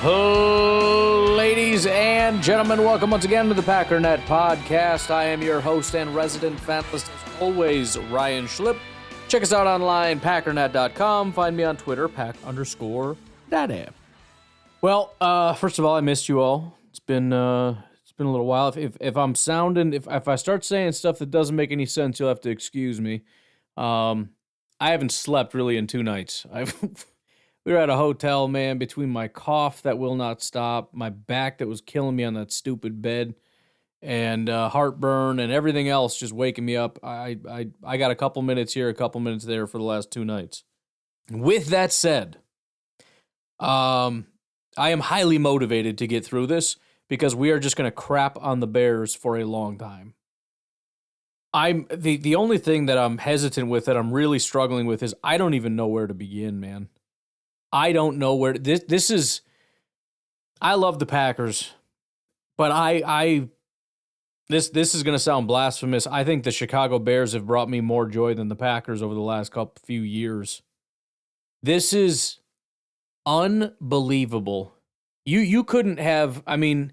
Ladies and gentlemen, welcome once again to the Packernet podcast. I am your host and resident fanalist, as always, Ryan Schlip. Check us out online, packernet.com. Find me on Twitter, pack_daddy. Well, first of all, I missed you all. It's been a little while. If I'm sounding, if I start saying stuff that doesn't make any sense, you'll have to excuse me. I haven't slept really in 2 nights. We were at a hotel, man, between my cough that will not stop, my back that was killing me on that stupid bed, and heartburn and everything else just waking me up. I got a couple minutes here, a couple minutes there for the last 2 nights. With that said, I am highly motivated to get through this because we are just going to crap on the Bears for a long time. The only thing that I'm hesitant with, that I'm really struggling with, is I don't even know where to begin, man. I don't know where this is. I love the Packers, but this is going to sound blasphemous. I think the Chicago Bears have brought me more joy than the Packers over the last few years. This is unbelievable. You couldn't have, I mean,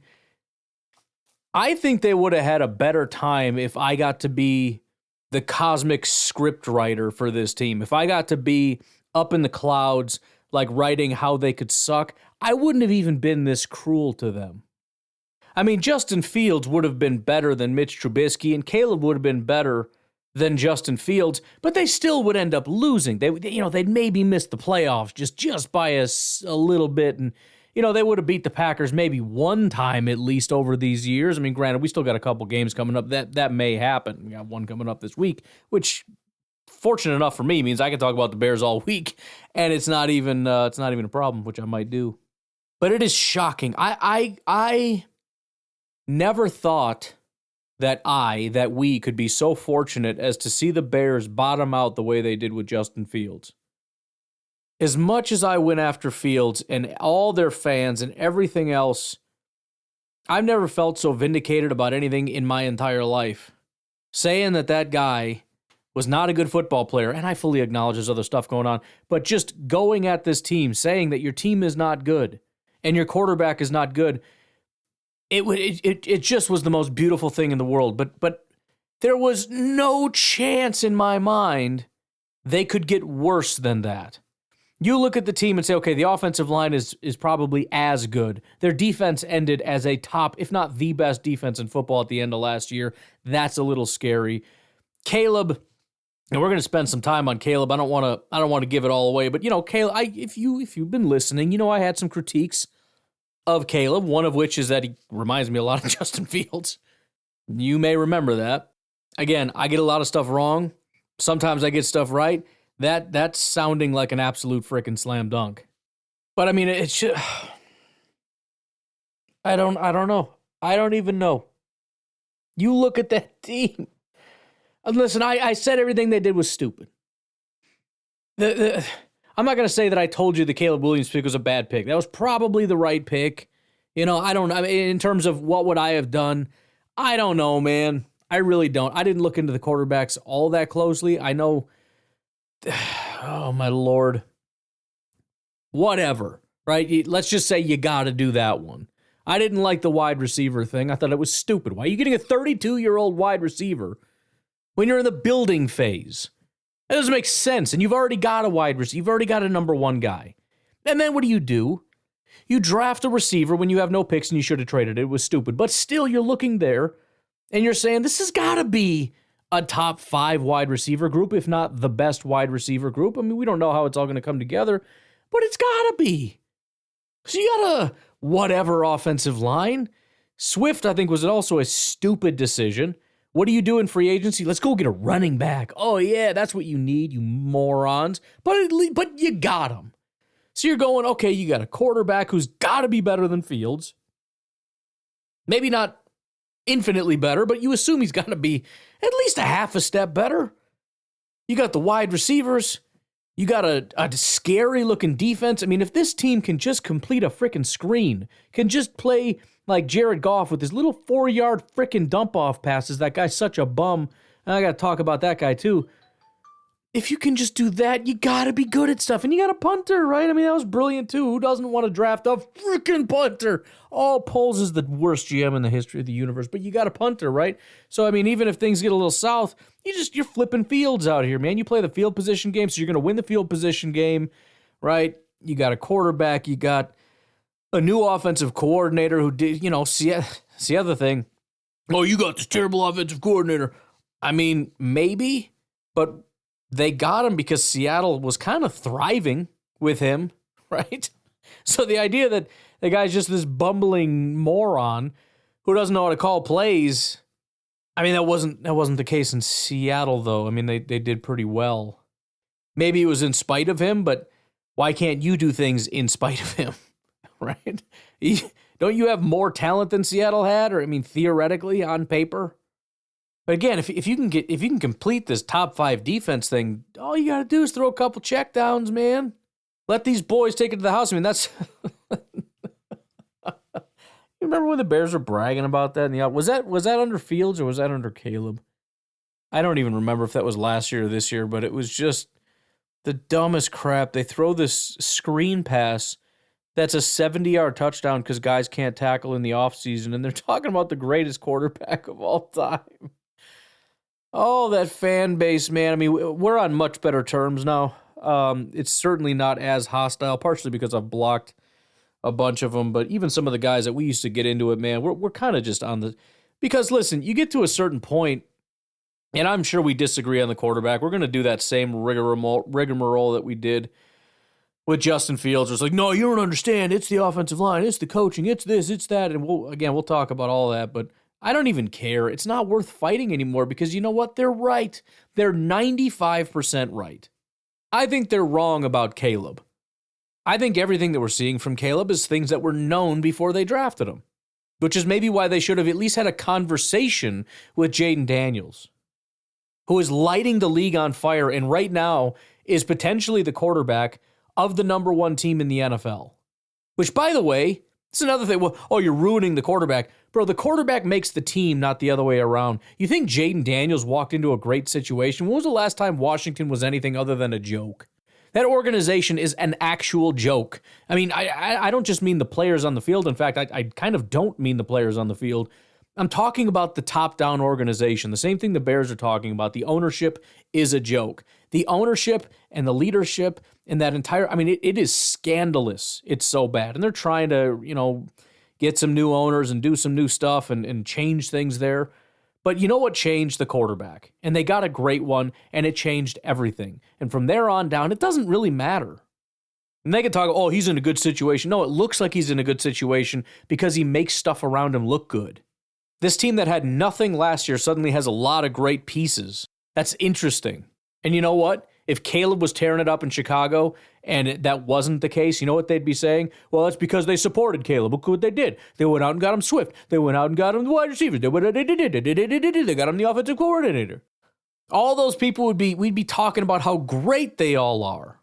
I think they would have had a better time if I got to be the cosmic script writer for this team. If I got to be up in the clouds, like writing how they could suck, I wouldn't have even been this cruel to them. I mean, Justin Fields would have been better than Mitch Trubisky, and Caleb would have been better than Justin Fields, but they still would end up losing. They'd maybe miss the playoffs just by a little bit, and they would have beat the Packers maybe one time at least over these years. I mean, granted, we still got a couple games coming up. That may happen. We got one coming up this week, which, fortunate enough for me, means I can talk about the Bears all week, and it's not even a problem, which I might do. But it is shocking. I never thought that we could be so fortunate as to see the Bears bottom out the way they did with Justin Fields. As much as I went after Fields and all their fans and everything else, I've never felt so vindicated about anything in my entire life. Saying that guy was not a good football player, and I fully acknowledge there's other stuff going on, but just going at this team, saying that your team is not good and your quarterback is not good, it just was the most beautiful thing in the world. But there was no chance in my mind they could get worse than that. You look at the team and say, okay, the offensive line is probably as good. Their defense ended as a top, if not the best defense in football at the end of last year. That's a little scary. Caleb, and we're going to spend some time on Caleb. I don't want to give it all away, but Caleb, if you've been listening, I had some critiques of Caleb, one of which is that he reminds me a lot of Justin Fields. You may remember that. Again, I get a lot of stuff wrong. Sometimes I get stuff right. That's sounding like an absolute frickin' slam dunk. But I mean, it's just, I don't know. I don't even know. You look at that team. And listen, I said everything they did was stupid. I'm not going to say that I told you the Caleb Williams pick was a bad pick. That was probably the right pick. I don't know. I mean, in terms of what would I have done, I don't know, man. I really don't. I didn't look into the quarterbacks all that closely. I know, oh my Lord. Whatever, right? Let's just say you got to do that one. I didn't like the wide receiver thing. I thought it was stupid. Why are you getting a 32-year-old wide receiver when you're in the building phase? That doesn't make sense. And you've already got a wide receiver. You've already got a number one guy. And then what do? You draft a receiver when you have no picks and you should have traded it. It was stupid. But still, you're looking there and you're saying this has got to be a top 5 wide receiver group, if not the best wide receiver group. I mean, we don't know how it's all going to come together, but it's got to be. So you got a whatever offensive line. Swift, I think, was also a stupid decision. What do you do in free agency? Let's go get a running back. Oh, yeah, that's what you need, you morons. But you got him. So you're going, okay, you got a quarterback who's got to be better than Fields. Maybe not infinitely better, but you assume he's got to be at least a half a step better. You got the wide receivers. You got a scary-looking defense. I mean, if this team can just complete a freaking screen, can just play like Jared Goff with his little 4-yard freaking dump-off passes, that guy's such a bum. And I got to talk about that guy, too. if you can just do that, you got to be good at stuff. And you got a punter, right? I mean, that was brilliant, too. Who doesn't want to draft a freaking punter? All Poles is the worst GM in the history of the universe, but you got a punter, right? So, I mean, even if things get a little south, you're flipping fields out here, man. You play the field position game, so you're going to win the field position game, right? You got a quarterback. You got a new offensive coordinator who did, see the other thing. Oh, you got this terrible offensive coordinator. I mean, maybe, but they got him because Seattle was kind of thriving with him, right? So the idea that the guy's just this bumbling moron who doesn't know how to call plays, I mean, that wasn't the case in Seattle, though. I mean, they did pretty well. Maybe it was in spite of him, but why can't you do things in spite of him, right? Don't you have more talent than Seattle had, or I mean, theoretically on paper? But again, if you can complete this top 5 defense thing, all you got to do is throw a couple checkdowns, man. Let these boys take it to the house. I mean, that's. You remember when the Bears were bragging about that? Was that under Fields or was that under Caleb? I don't even remember if that was last year or this year, but it was just the dumbest crap. They throw this screen pass that's a 70-yard touchdown because guys can't tackle in the offseason, and they're talking about the greatest quarterback of all time. Oh, that fan base, man. I mean, we're on much better terms now. It's certainly not as hostile, partially because I've blocked a bunch of them, but even some of the guys that we used to get into it, man, we're kind of just on the... Because, listen, you get to a certain point, and I'm sure we disagree on the quarterback. We're going to do that same rigmarole that we did with Justin Fields. It's like, no, you don't understand. It's the offensive line. It's the coaching. It's this. It's that. And we'll talk about all that, but I don't even care. It's not worth fighting anymore because you know what? They're right. They're 95% right. I think they're wrong about Caleb. I think everything that we're seeing from Caleb is things that were known before they drafted him, which is maybe why they should have at least had a conversation with Jaden Daniels, who is lighting the league on fire and right now is potentially the quarterback of the number 1 team in the NFL. Which, by the way, it's another thing. Well, oh, you're ruining the quarterback. Bro, the quarterback makes the team, not the other way around. You think Jaden Daniels walked into a great situation? When was the last time Washington was anything other than a joke? That organization is an actual joke. I mean, I don't just mean the players on the field. In fact, I kind of don't mean the players on the field. I'm talking about the top-down organization. The same thing the Bears are talking about. The ownership is a joke. The ownership and the leadership and that entire... I mean, it is scandalous. It's so bad. And they're trying to, get some new owners and do some new stuff and change things there. But you know what changed? The quarterback. And they got a great one, and it changed everything. And from there on down, it doesn't really matter. And they can talk, oh, he's in a good situation. No, it looks like he's in a good situation because he makes stuff around him look good. This team that had nothing last year suddenly has a lot of great pieces. That's interesting. And you know what? If Caleb was tearing it up in Chicago and that wasn't the case, you know what they'd be saying? Well, that's because they supported Caleb. Look what they did. They went out and got him Swift. They went out and got him the wide receivers. They got him the offensive coordinator. All those people we'd be talking about how great they all are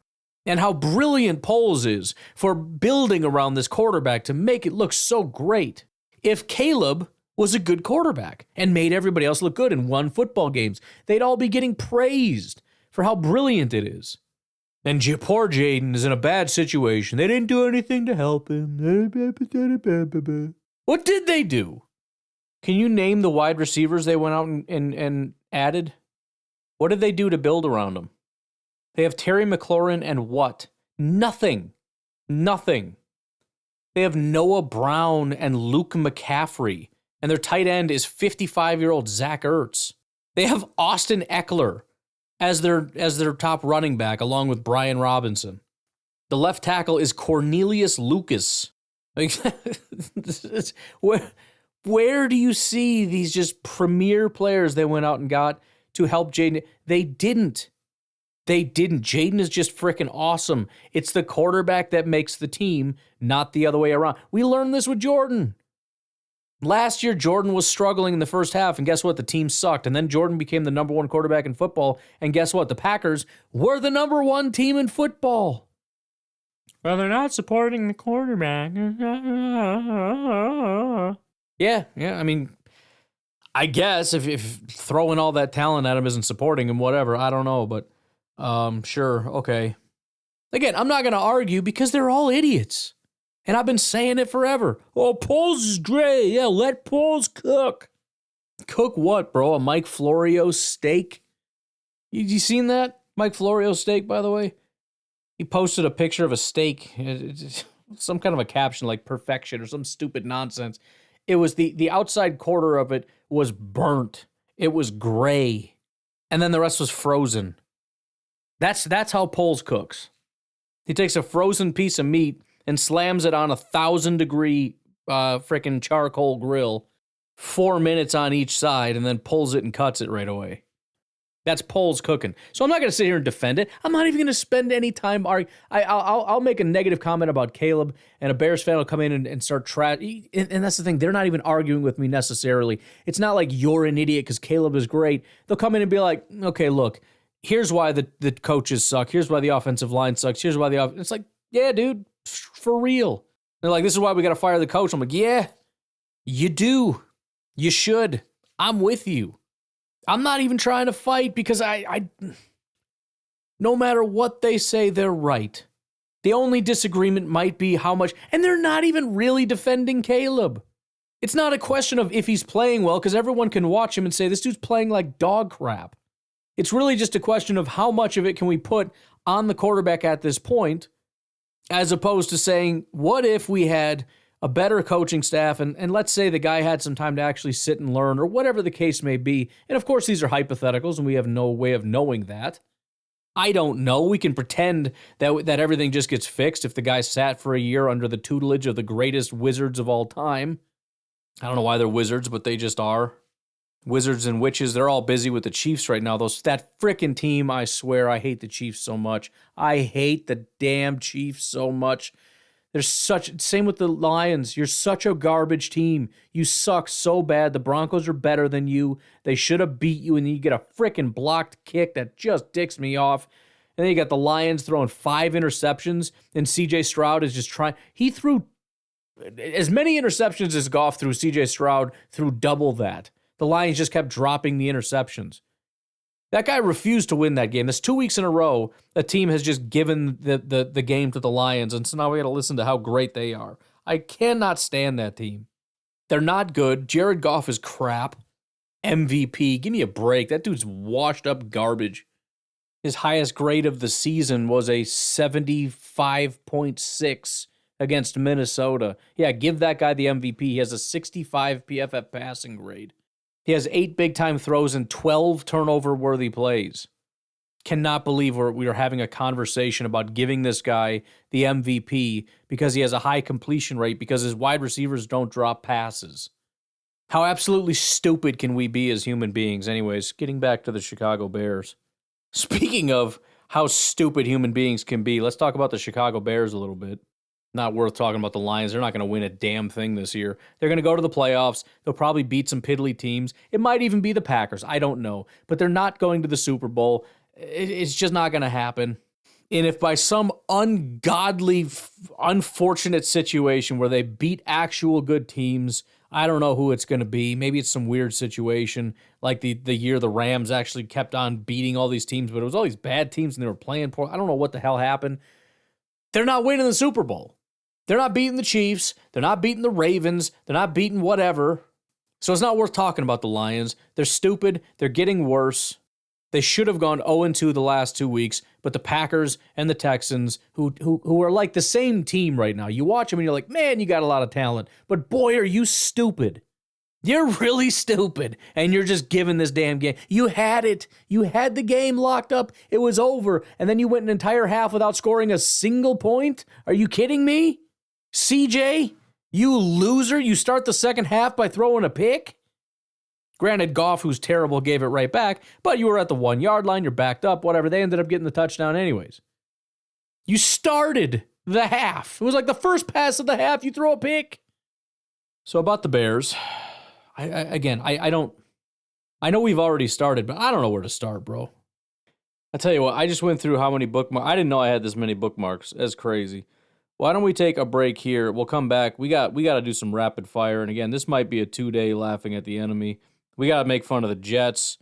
and how brilliant Poles is for building around this quarterback to make it look so great. If Caleb was a good quarterback and made everybody else look good and won football games, they'd all be getting praised for how brilliant it is. And poor Jaden is in a bad situation. They didn't do anything to help him. What did they do? Can you name the wide receivers they went out and added? What did they do to build around them? They have Terry McLaurin and what? Nothing. Nothing. They have Noah Brown and Luke McCaffrey. And their tight end is 55-year-old Zach Ertz. They have Austin Eckler as their top running back, along with Brian Robinson. The left tackle is Cornelius Lucas. Like, where do you see these just premier players they went out and got to help Jaden? They didn't. Jaden is just freaking awesome. It's the quarterback that makes the team, not the other way around. We learned this with Jordan. Last year, Jordan was struggling in the first half, and guess what? The team sucked. And then Jordan became the number 1 quarterback in football, and guess what? The Packers were the number 1 team in football. Well, they're not supporting the quarterback. Yeah, I mean, I guess if throwing all that talent at him isn't supporting him, whatever, I don't know. But Sure, okay. Again, I'm not going to argue because they're all idiots. And I've been saying it forever. Oh, Poles is great. Yeah, let Poles cook. Cook what, bro? A Mike Florio steak? You seen that? Mike Florio steak, by the way? He posted a picture of a steak. Some kind of a caption like perfection or some stupid nonsense. It was the outside quarter of it was burnt. It was gray. And then the rest was frozen. That's how Poles cooks. He takes a frozen piece of meat and slams it on 1,000-degree frickin' charcoal grill, 4 minutes on each side, and then pulls it and cuts it right away. That's Poles cooking. So I'm not going to sit here and defend it. I'm not even going to spend any time arguing. I'll make a negative comment about Caleb, and a Bears fan will come in and start and that's the thing. They're not even arguing with me necessarily. It's not like you're an idiot because Caleb is great. They'll come in and be like, okay, look, here's why the coaches suck. Here's why the offensive line sucks. Here's why it's like, yeah, dude, for real. They're like, this is why we got to fire the coach. I'm like, yeah, you do. You should. I'm with you. I'm not even trying to fight because I no matter what they say, they're right. The only disagreement might be how much, and they're not even really defending Caleb. It's not a question of if he's playing well, because everyone can watch him and say, this dude's playing like dog crap. It's really just a question of how much of it can we put on the quarterback at this point, as opposed to saying, what if we had a better coaching staff, and let's say the guy had some time to actually sit and learn, or whatever the case may be. And of course, these are hypotheticals, and we have no way of knowing that. I don't know. We can pretend that everything just gets fixed if the guy sat for a year under the tutelage of the greatest wizards of all time. I don't know why they're wizards, but they just are. Wizards and witches, they're all busy with the Chiefs right now. That frickin' team, I swear, I hate the Chiefs so much. I hate the damn Chiefs so much. Same with the Lions. You're such a garbage team. You suck so bad. The Broncos are better than you. They should have beat you, and then you get a frickin' blocked kick that just dicks me off. And then you got the Lions throwing 5 interceptions, and CJ Stroud is just trying. He threw as many interceptions as Goff threw. CJ Stroud threw double that. The Lions just kept dropping the interceptions. That guy refused to win that game. That's 2 weeks in a row a team has just given the game to the Lions, and so now we got to listen to how great they are. I cannot stand that team. They're not good. Jared Goff is crap. MVP. Give me a break. That dude's washed up garbage. His highest grade of the season was a 75.6 against Minnesota. Yeah, give that guy the MVP. He has a 65 PFF passing grade. He has 8 big-time throws and 12 turnover-worthy plays. Cannot believe we are having a conversation about giving this guy the MVP because he has a high completion rate because his wide receivers don't drop passes. How absolutely stupid can we be as human beings? Anyways, getting back to the Chicago Bears. Speaking of how stupid human beings can be, let's talk about the Chicago Bears a little bit. Not worth talking about the Lions. They're not going to win a damn thing this year. They're going to go to the playoffs. They'll probably beat some piddly teams. It might even be the Packers. I don't know. But they're not going to the Super Bowl. It's just not going to happen. And if by some ungodly, unfortunate situation where they beat actual good teams, I don't know who it's going to be. Maybe it's some weird situation like the year the Rams actually kept on beating all these teams, but it was all these bad teams and they were playing poor. I don't know what the hell happened. They're not winning the Super Bowl. They're not beating the Chiefs. They're not beating the Ravens. They're not beating whatever. So it's not worth talking about the Lions. They're stupid. They're getting worse. They should have gone 0-2 the last 2 weeks, but the Packers and the Texans, who are like the same team right now, you watch them and you're like, man, you got a lot of talent. But boy, are you stupid. You're really stupid, and you're just giving this damn game. You had it. You had the game locked up. It was over, and then you went an entire half without scoring a single point? Are you kidding me? CJ, you loser, you start the second half by throwing a pick? Granted, Goff, who's terrible, gave it right back, but you were at the 1-yard line, you're backed up, whatever. They ended up getting the touchdown anyways. You started the half. It was like the first pass of the half, you throw a pick. So about the Bears, I know we've already started, but I don't know where to start, bro. I tell you what, I just went through how many bookmarks. I didn't know I had this many bookmarks. That's crazy. Why don't we take a break here? We'll come back. We got to do some rapid fire. And again, this might be a 2-day laughing at the enemy. We got to make fun of the Jets.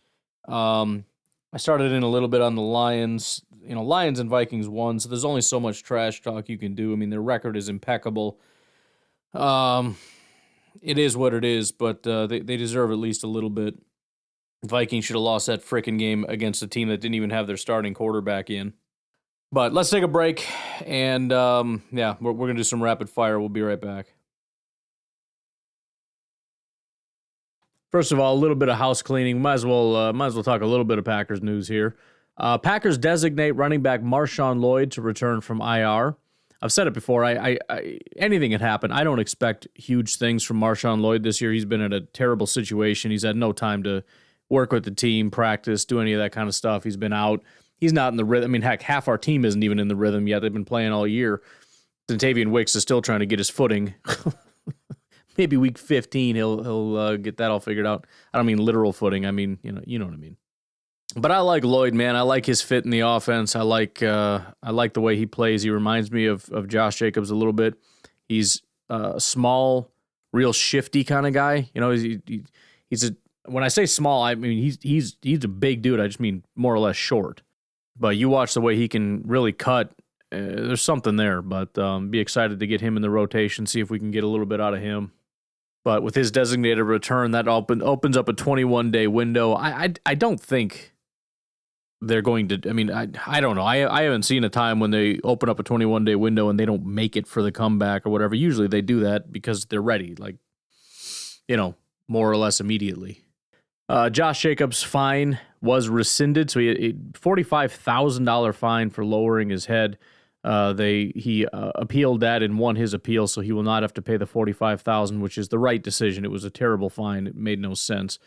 I started in a little bit on the Lions. Lions and Vikings won, so there's only so much trash talk you can do. I mean, their record is impeccable. It is what it is, but they deserve at least a little bit. Vikings should have lost that frickin' game against a team that didn't even have their starting quarterback in. But let's take a break, and we're going to do some rapid fire. We'll be right back. First of all, a little bit of house cleaning. Might as well talk a little bit of Packers news here. Packers designate running back Marshawn Lloyd to return from IR. I've said it before. I anything can happen. I don't expect huge things from Marshawn Lloyd this year. He's been in a terrible situation. He's had no time to work with the team, practice, do any of that kind of stuff. He's been out. He's not in the rhythm. I mean, heck, half our team isn't even in the rhythm yet. They've been playing all year. Dontavian Wicks is still trying to get his footing. Maybe week 15 he'll get that all figured out. I don't mean literal footing. I mean, you know what I mean. But I like Lloyd, man. I like his fit in the offense. I like the way he plays. He reminds me of Josh Jacobs a little bit. He's a small, real shifty kind of guy. When I say small, I mean he's a big dude. I just mean more or less short. But you watch the way he can really cut. There's something there. But be excited to get him in the rotation. See if we can get a little bit out of him. But with his designated return, that opens up a 21-day window. I don't think they're going to. I mean, I don't know. I haven't seen a time when they open up a 21-day window and they don't make it for the comeback or whatever. Usually they do that because they're ready, more or lless immediately. Josh Jacobs' fine was rescinded, so he had a $45,000 fine for lowering his head. He appealed that and won his appeal, so he will not have to pay the $45,000, which is the right decision. It was a terrible fine. It made no sense.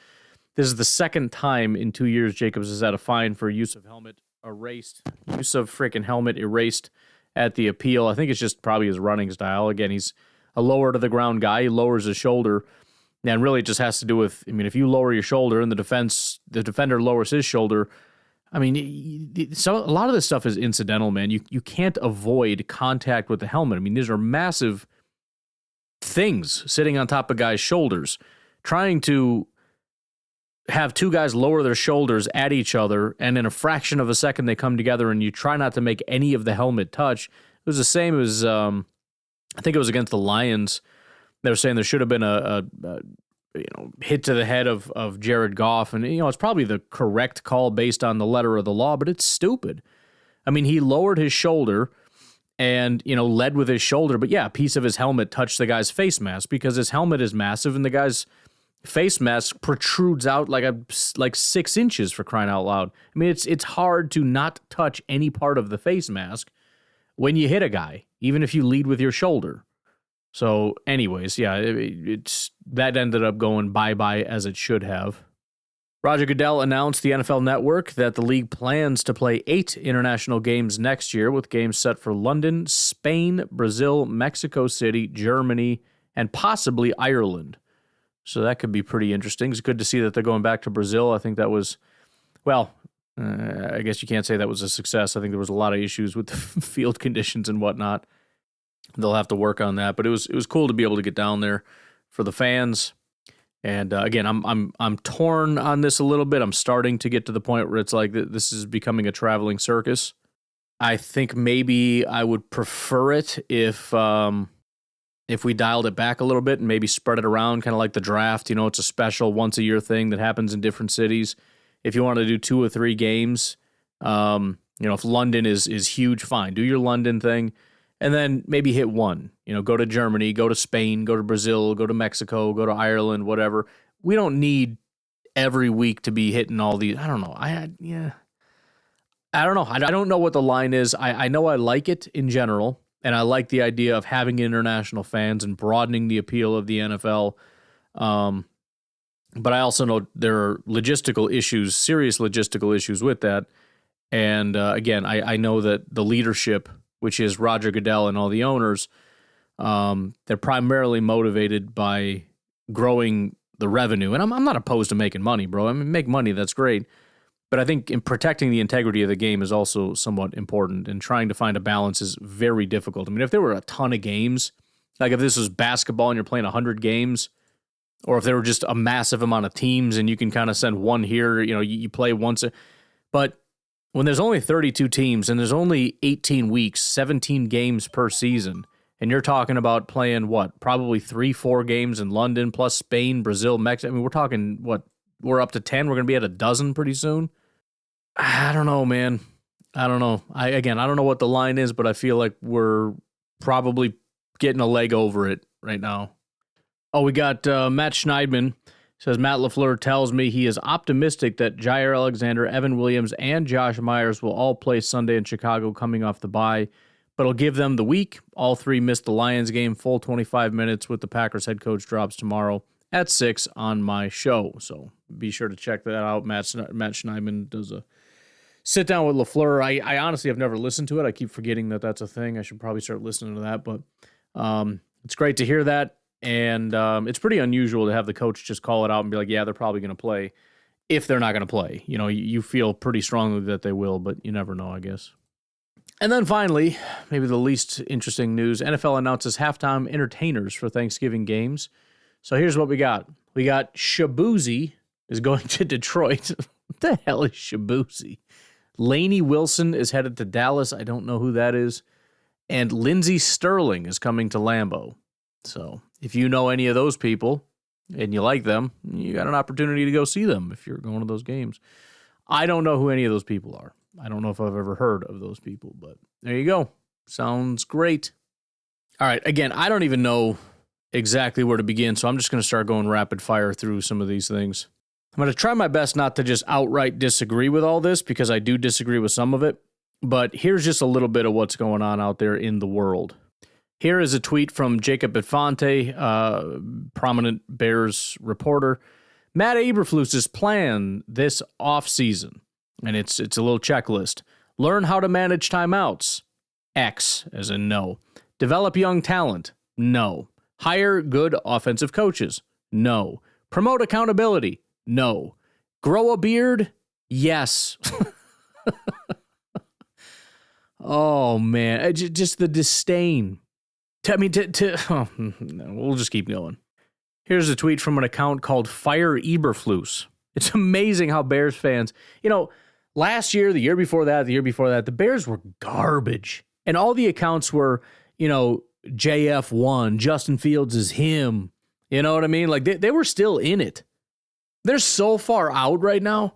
This is the second time in 2 years Jacobs has had a fine for use of freaking helmet erased at the appeal. I think it's just probably his running style. Again, he's a lower to the ground guy. He lowers his shoulder, and really it just has to do with, I mean, if you lower your shoulder and the defender lowers his shoulder, I mean, so a lot of this stuff is incidental, man. You can't avoid contact with the helmet. I mean, these are massive things sitting on top of guys' shoulders. Trying to have two guys lower their shoulders at each other, and in a fraction of a second they come together, and you try not to make any of the helmet touch. It was the same as, I think it was against the Lions. They were saying there should have been a hit to the head of Jared Goff. And, it's probably the correct call based on the letter of the law, but it's stupid. I mean, he lowered his shoulder and, led with his shoulder. But, yeah, a piece of his helmet touched the guy's face mask because his helmet is massive and the guy's face mask protrudes out like 6 inches, for crying out loud. I mean, it's hard to not touch any part of the face mask when you hit a guy, even if you lead with your shoulder. So, anyways, yeah, that ended up going bye-bye as it should have. Roger Goodell announced the NFL Network that the league plans to play 8 international games next year, with games set for London, Spain, Brazil, Mexico City, Germany, and possibly Ireland. So that could be pretty interesting. It's good to see that they're going back to Brazil. I think that was, I guess you can't say that was a success. I think there was a lot of issues with the field conditions and whatnot. They'll have to work on that, but it was cool to be able to get down there for the fans. And again, I'm torn on this a little bit. I'm starting to get to the point where it's like this is becoming a traveling circus. I think maybe I would prefer it if we dialed it back a little bit and maybe spread it around, kind of like the draft. It's a special once a year thing that happens in different cities. If you want to do 2 or 3 games, if London is huge, fine, do your London thing. And then maybe hit one, go to Germany, go to Spain, go to Brazil, go to Mexico, go to Ireland, whatever. We don't need every week to be hitting all these. I don't know. I don't know. I don't know what the line is. I know I like it in general, and I like the idea of having international fans and broadening the appeal of the NFL. But I also know there are logistical issues, serious logistical issues with that. And again, I know that the leadership, which is Roger Goodell and all the owners, they're primarily motivated by growing the revenue. And I'm not opposed to making money, bro. I mean, make money, that's great. But I think in protecting the integrity of the game is also somewhat important, and trying to find a balance is very difficult. I mean, if there were a ton of games, like if this was basketball and you're playing 100 games, or if there were just a massive amount of teams and you can kind of send one here, you play once. But when there's only 32 teams and there's only 18 weeks, 17 games per season, and you're talking about playing what? Probably 3-4 games in London, plus Spain, Brazil, Mexico. I mean, we're talking what? We're up to 10. We're going to be at a dozen pretty soon. I don't know, man. I don't know. I don't know what the line is, but I feel like we're probably getting a leg over it right now. Oh, we got Matt Schneidman. Says, Matt LaFleur tells me he is optimistic that Jair Alexander, Evan Williams, and Josh Myers will all play Sunday in Chicago coming off the bye, but it'll give them the week. All three missed the Lions game, full 25 minutes with the Packers head coach drops tomorrow at 6 on my show. So be sure to check that out. Matt Schneidman does a sit down with LaFleur. I honestly have never listened to it. I keep forgetting that that's a thing. I should probably start listening to that, but it's great to hear that. And it's pretty unusual to have the coach just call it out and be like, yeah, they're probably going to play if they're not going to play. You know, you feel pretty strongly that they will, but you never know, I guess. And then finally, maybe the least interesting news, NFL announces halftime entertainers for Thanksgiving games. So here's what we got. We got Shabuzi is going to Detroit. What the hell is Shabuzi? Lainey Wilson is headed to Dallas. I don't know who that is. And Lindsey Sterling is coming to Lambeau. So if you know any of those people and you like them, you got an opportunity to go see them if you're going to those games. I don't know who any of those people are. I don't know if I've ever heard of those people, but there you go. Sounds great. All right. Again, I don't even know exactly where to begin, so I'm just going to start going rapid fire through some of these things. I'm going to try my best not to just outright disagree with all this because I do disagree with some of it, but here's just a little bit of what's going on out there in the world. Here is a tweet from Jacob Infante, prominent Bears reporter. Matt Eberflus's plan this offseason, and it's a little checklist. Learn how to manage timeouts. X, as in no. Develop young talent. No. Hire good offensive coaches. No. Promote accountability. No. Grow a beard. Yes. Oh, man. Just the disdain. We'll just keep going. Here's a tweet from an account called Fire Eberflus. It's amazing how Bears fans, last year, the year before that, the Bears were garbage. And all the accounts were, JF1, Justin Fields is him. You know what I mean? Like, they were still in it. They're so far out right now.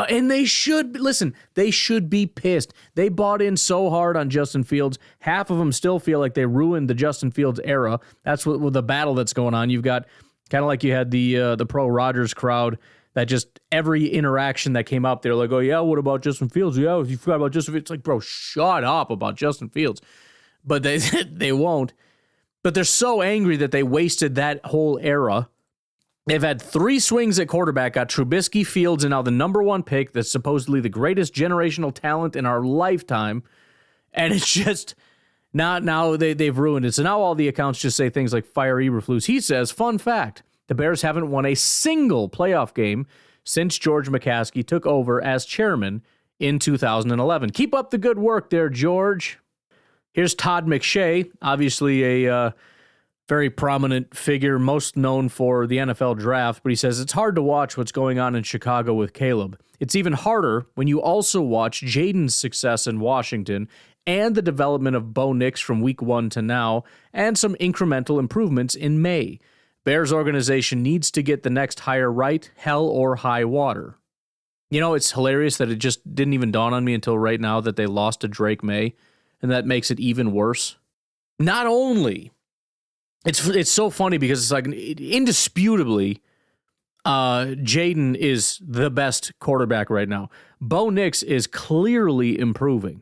And they should, listen, they should be pissed. They bought in so hard on Justin Fields. Half of them still feel like they ruined the Justin Fields era. That's what the battle that's going on. You've got kind of like you had the pro Rodgers crowd that just every interaction that came up, they're like, oh, yeah, what about Justin Fields? Yeah, you forgot about Justin Fields. It's like, bro, shut up about Justin Fields. But they won't. But they're so angry that they wasted that whole era. They've had 3 swings at quarterback, got Trubisky, Fields, and now the number 1 pick that's supposedly the greatest generational talent in our lifetime. And it's just now they've ruined it. So now all the accounts just say things like Fire Eberflus. He says, fun fact, the Bears haven't won a single playoff game since George McCaskey took over as chairman in 2011. Keep up the good work there, George. Here's Todd McShay, obviously a very prominent figure, most known for the NFL draft, but he says it's hard to watch what's going on in Chicago with Caleb. It's even harder when you also watch Jaden's success in Washington and the development of Bo Nix from week 1 to now, and some incremental improvements in May. Bears organization needs to get the next hire right, hell or high water. It's hilarious that it just didn't even dawn on me until right now that they lost to Drake May, and that makes it even worse. Not only... It's so funny because it's like indisputably Jaden is the best quarterback right now. Bo Nix is clearly improving.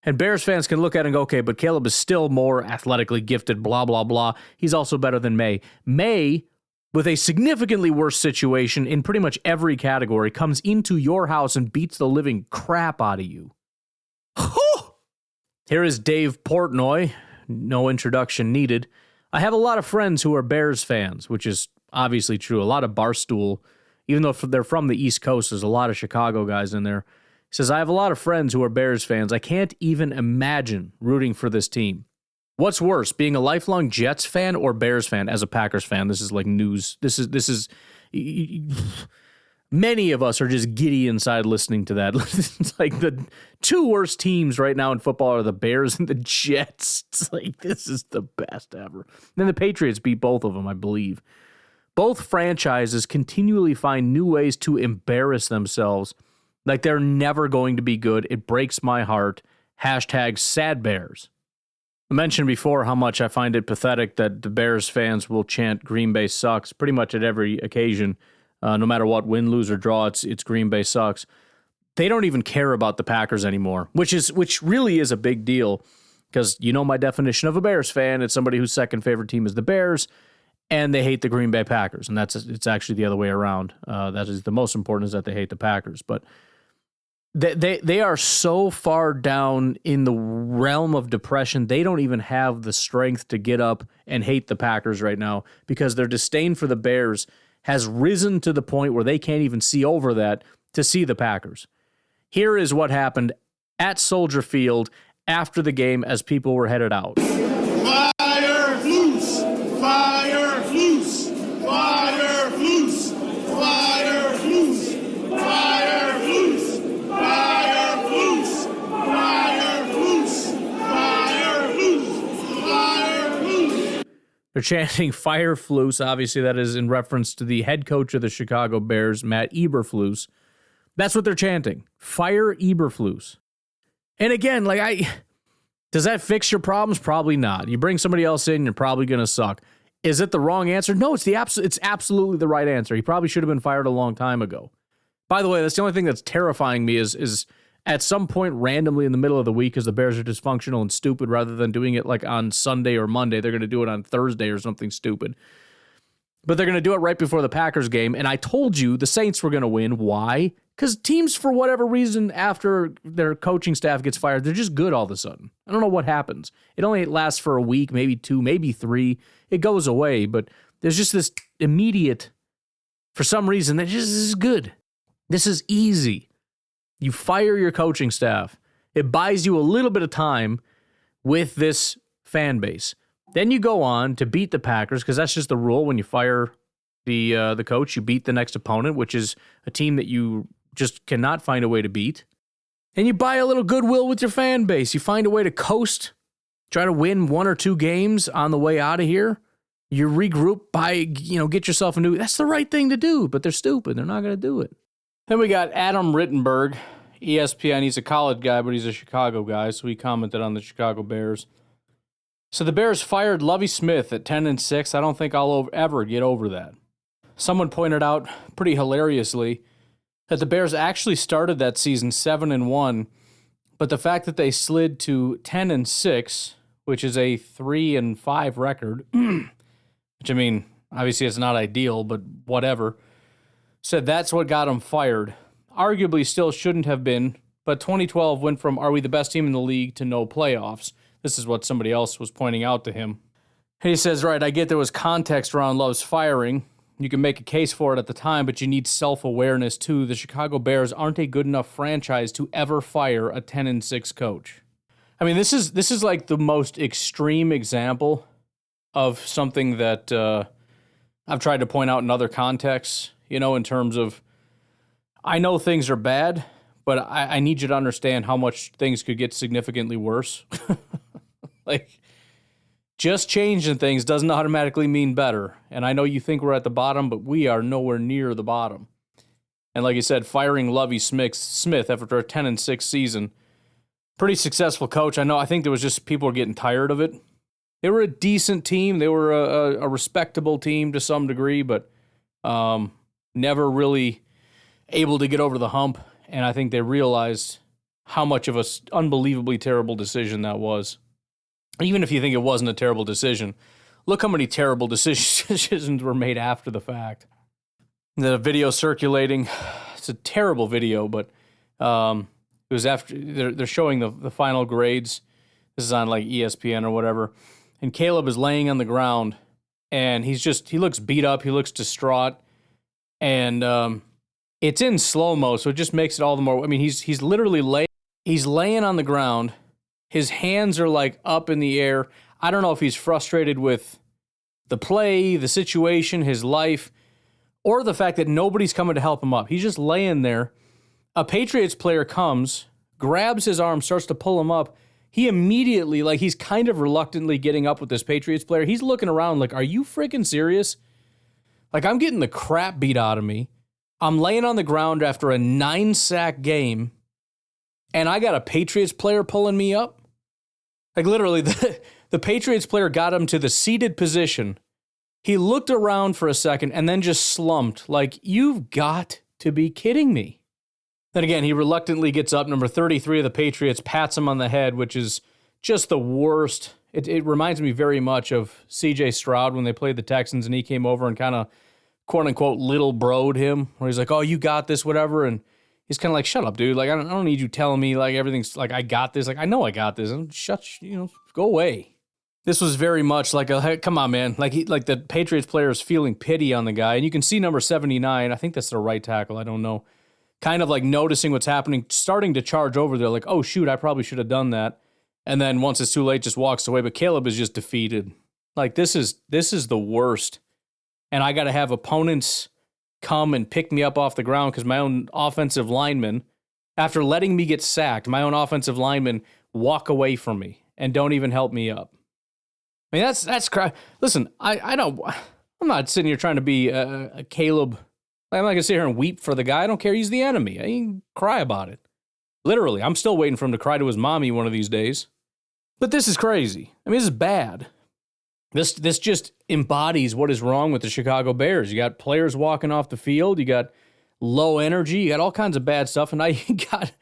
And Bears fans can look at it and go, okay, but Caleb is still more athletically gifted, blah, blah, blah. He's also better than May. May, with a significantly worse situation in pretty much every category, comes into your house and beats the living crap out of you. Here is Dave Portnoy. No introduction needed. I have a lot of friends who are Bears fans, which is obviously true. A lot of Barstool, even though they're from the East Coast, there's a lot of Chicago guys in there. He says, I have a lot of friends who are Bears fans. I can't even imagine rooting for this team. What's worse, being a lifelong Jets fan or Bears fan as a Packers fan? This is like news. This is many of us are just giddy inside listening to that. It's like the two worst teams right now in football are the Bears and the Jets. It's like, this is the best ever. Then the Patriots beat both of them, I believe. Both franchises continually find new ways to embarrass themselves. Like they're never going to be good. It breaks my heart. Hashtag sad Bears. I mentioned before how much I find it pathetic that the Bears fans will chant Green Bay sucks pretty much at every occasion. No matter what, win, lose, or draw, it's Green Bay sucks. They don't even care about the Packers anymore, which really is a big deal because you know my definition of a Bears fan. It's somebody whose second favorite team is the Bears, and they hate the Green Bay Packers, and it's actually the other way around. That is the most important, is that they hate the Packers, but they are so far down in the realm of depression, they don't even have the strength to get up and hate the Packers right now because their disdain for the Bears has risen to the point where they can't even see over that to see the Packers. Here is what happened at Soldier Field after the game as people were headed out. Fire loose! Fire loose! Fire loose! Fire loose! Fire loose! Fire loose! Fire loose! Fire loose! Fire loose! They're chanting Fire Floose. Obviously, that is in reference to the head coach of the Chicago Bears, Matt Eberflus. That's what they're chanting. Fire Eberflus. And again, does that fix your problems? Probably not. You bring somebody else in, you're probably going to suck. Is it the wrong answer? No, it's absolutely the right answer. He probably should have been fired a long time ago. By the way, that's the only thing that's terrifying me is at some point randomly in the middle of the week, because the Bears are dysfunctional and stupid, rather than doing it like on Sunday or Monday, they're going to do it on Thursday or something stupid. But they're going to do it right before the Packers game. And I told you the Saints were going to win. Why? Because teams, for whatever reason, after their coaching staff gets fired, they're just good all of a sudden. I don't know what happens. It only lasts for a week, maybe two, maybe three. It goes away. But there's just this immediate, for some reason, that just is good. This is easy. You fire your coaching staff. It buys you a little bit of time with this fan base. Then you go on to beat the Packers, because that's just the rule. When you fire the coach, you beat the next opponent, which is a team that you just cannot find a way to beat. And you buy a little goodwill with your fan base. You find a way to coast, try to win one or two games on the way out of here. You regroup, get yourself a new... That's the right thing to do, but they're stupid. They're not going to do it. Then we got Adam Rittenberg, ESPN. He's a college guy, but he's a Chicago guy, so he commented on the Chicago Bears. So the Bears fired Lovie Smith at 10-6. I don't think I'll ever get over that. Someone pointed out pretty hilariously that the Bears actually started that season 7-1, but the fact that they slid to 10-6, which is a 3-5 record, which, I mean, obviously it's not ideal, but whatever, said that's what got them fired. Arguably still shouldn't have been, but 2012 went from are we the best team in the league to no playoffs. This is what somebody else was pointing out to him. He says, right, I get there was context around Love's firing. You can make a case for it at the time, but you need self-awareness too. The Chicago Bears aren't a good enough franchise to ever fire a 10-6 coach. I mean, this is like the most extreme example of something that I've tried to point out in other contexts, in terms of, I know things are bad, but I need you to understand how much things could get significantly worse. Just changing things doesn't automatically mean better. And I know you think we're at the bottom, but we are nowhere near the bottom. And like I said, firing Lovie Smith after a 10-6 season, pretty successful coach. I think there was just people were getting tired of it. They were a decent team. They were a respectable team to some degree, but never really able to get over the hump. And I think they realized how much of an unbelievably terrible decision that was. Even if you think it wasn't a terrible decision, look how many terrible decisions were made after the fact. The video circulating, it's a terrible video, but it was after they're showing the final grades. This is on like ESPN or whatever. And Caleb is laying on the ground, and he looks beat up, he looks distraught, and it's in slow-mo, so it just makes it all the more... I mean, he's literally laying on the ground. His hands are like up in the air. I don't know if he's frustrated with the play, the situation, his life, or the fact that nobody's coming to help him up. He's just laying there. A Patriots player comes, grabs his arm, starts to pull him up. He immediately, like, he's kind of reluctantly getting up with this Patriots player. He's looking around like, are you freaking serious? Like, I'm getting the crap beat out of me. I'm laying on the ground after a 9-sack game, and I got a Patriots player pulling me up? Like, literally, the Patriots player got him to the seated position. He looked around for a second and then just slumped. Like, you've got to be kidding me. Then again, he reluctantly gets up. Number 33 of the Patriots pats him on the head, which is just the worst. It reminds me very much of C.J. Stroud when they played the Texans and he came over and kind of, quote-unquote, little broed him, where he's like, oh, you got this, whatever, and he's kind of like, shut up, dude. Like, I don't need you telling me, like, everything's, like, I got this. Like, I know I got this. And go away. This was very much like hey, come on, man. Like, the Patriots player is feeling pity on the guy, and you can see number 79, I think that's the right tackle, I don't know, kind of like noticing what's happening, starting to charge over there, like, oh, shoot, I probably should have done that. And then once it's too late, just walks away. But Caleb is just defeated. Like, this is the worst. And I got to have opponents come and pick me up off the ground because my own offensive linemen, after letting me get sacked, my own offensive linemen walk away from me and don't even help me up. I mean, that's crap. Listen, I'm not sitting here trying to be a Caleb. I'm not going to sit here and weep for the guy. I don't care. He's the enemy. I can cry about it. Literally, I'm still waiting for him to cry to his mommy one of these days. But this is crazy. I mean, this is bad. This just embodies what is wrong with the Chicago Bears. You got players walking off the field. You got low energy. You got all kinds of bad stuff. And now you got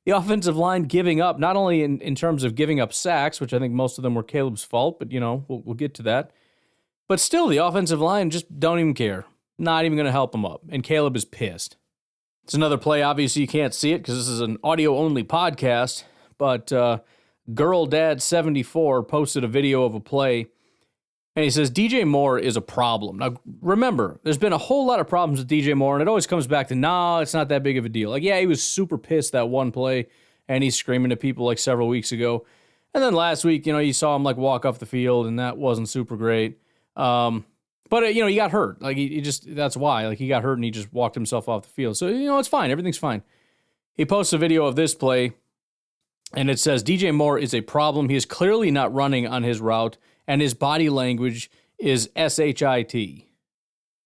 the offensive line giving up, not only in terms of giving up sacks, which I think most of them were Caleb's fault, but, we'll get to that. But still, the offensive line just don't even care. Not even going to help him up. And Caleb is pissed. It's another play. Obviously, you can't see it because this is an audio-only podcast. But Girl Dad 74 posted a video of a play. And he says, DJ Moore is a problem. Now, remember, there's been a whole lot of problems with DJ Moore. And it always comes back to, no, it's not that big of a deal. Like, yeah, he was super pissed that one play. And he's screaming at people like several weeks ago. And then last week, you saw him like walk off the field. And that wasn't super great. But, he got hurt. Like, that's why. Like, he got hurt and he just walked himself off the field. So, it's fine. Everything's fine. He posts a video of this play, and it says, DJ Moore is a problem. He is clearly not running on his route, and his body language is SHIT.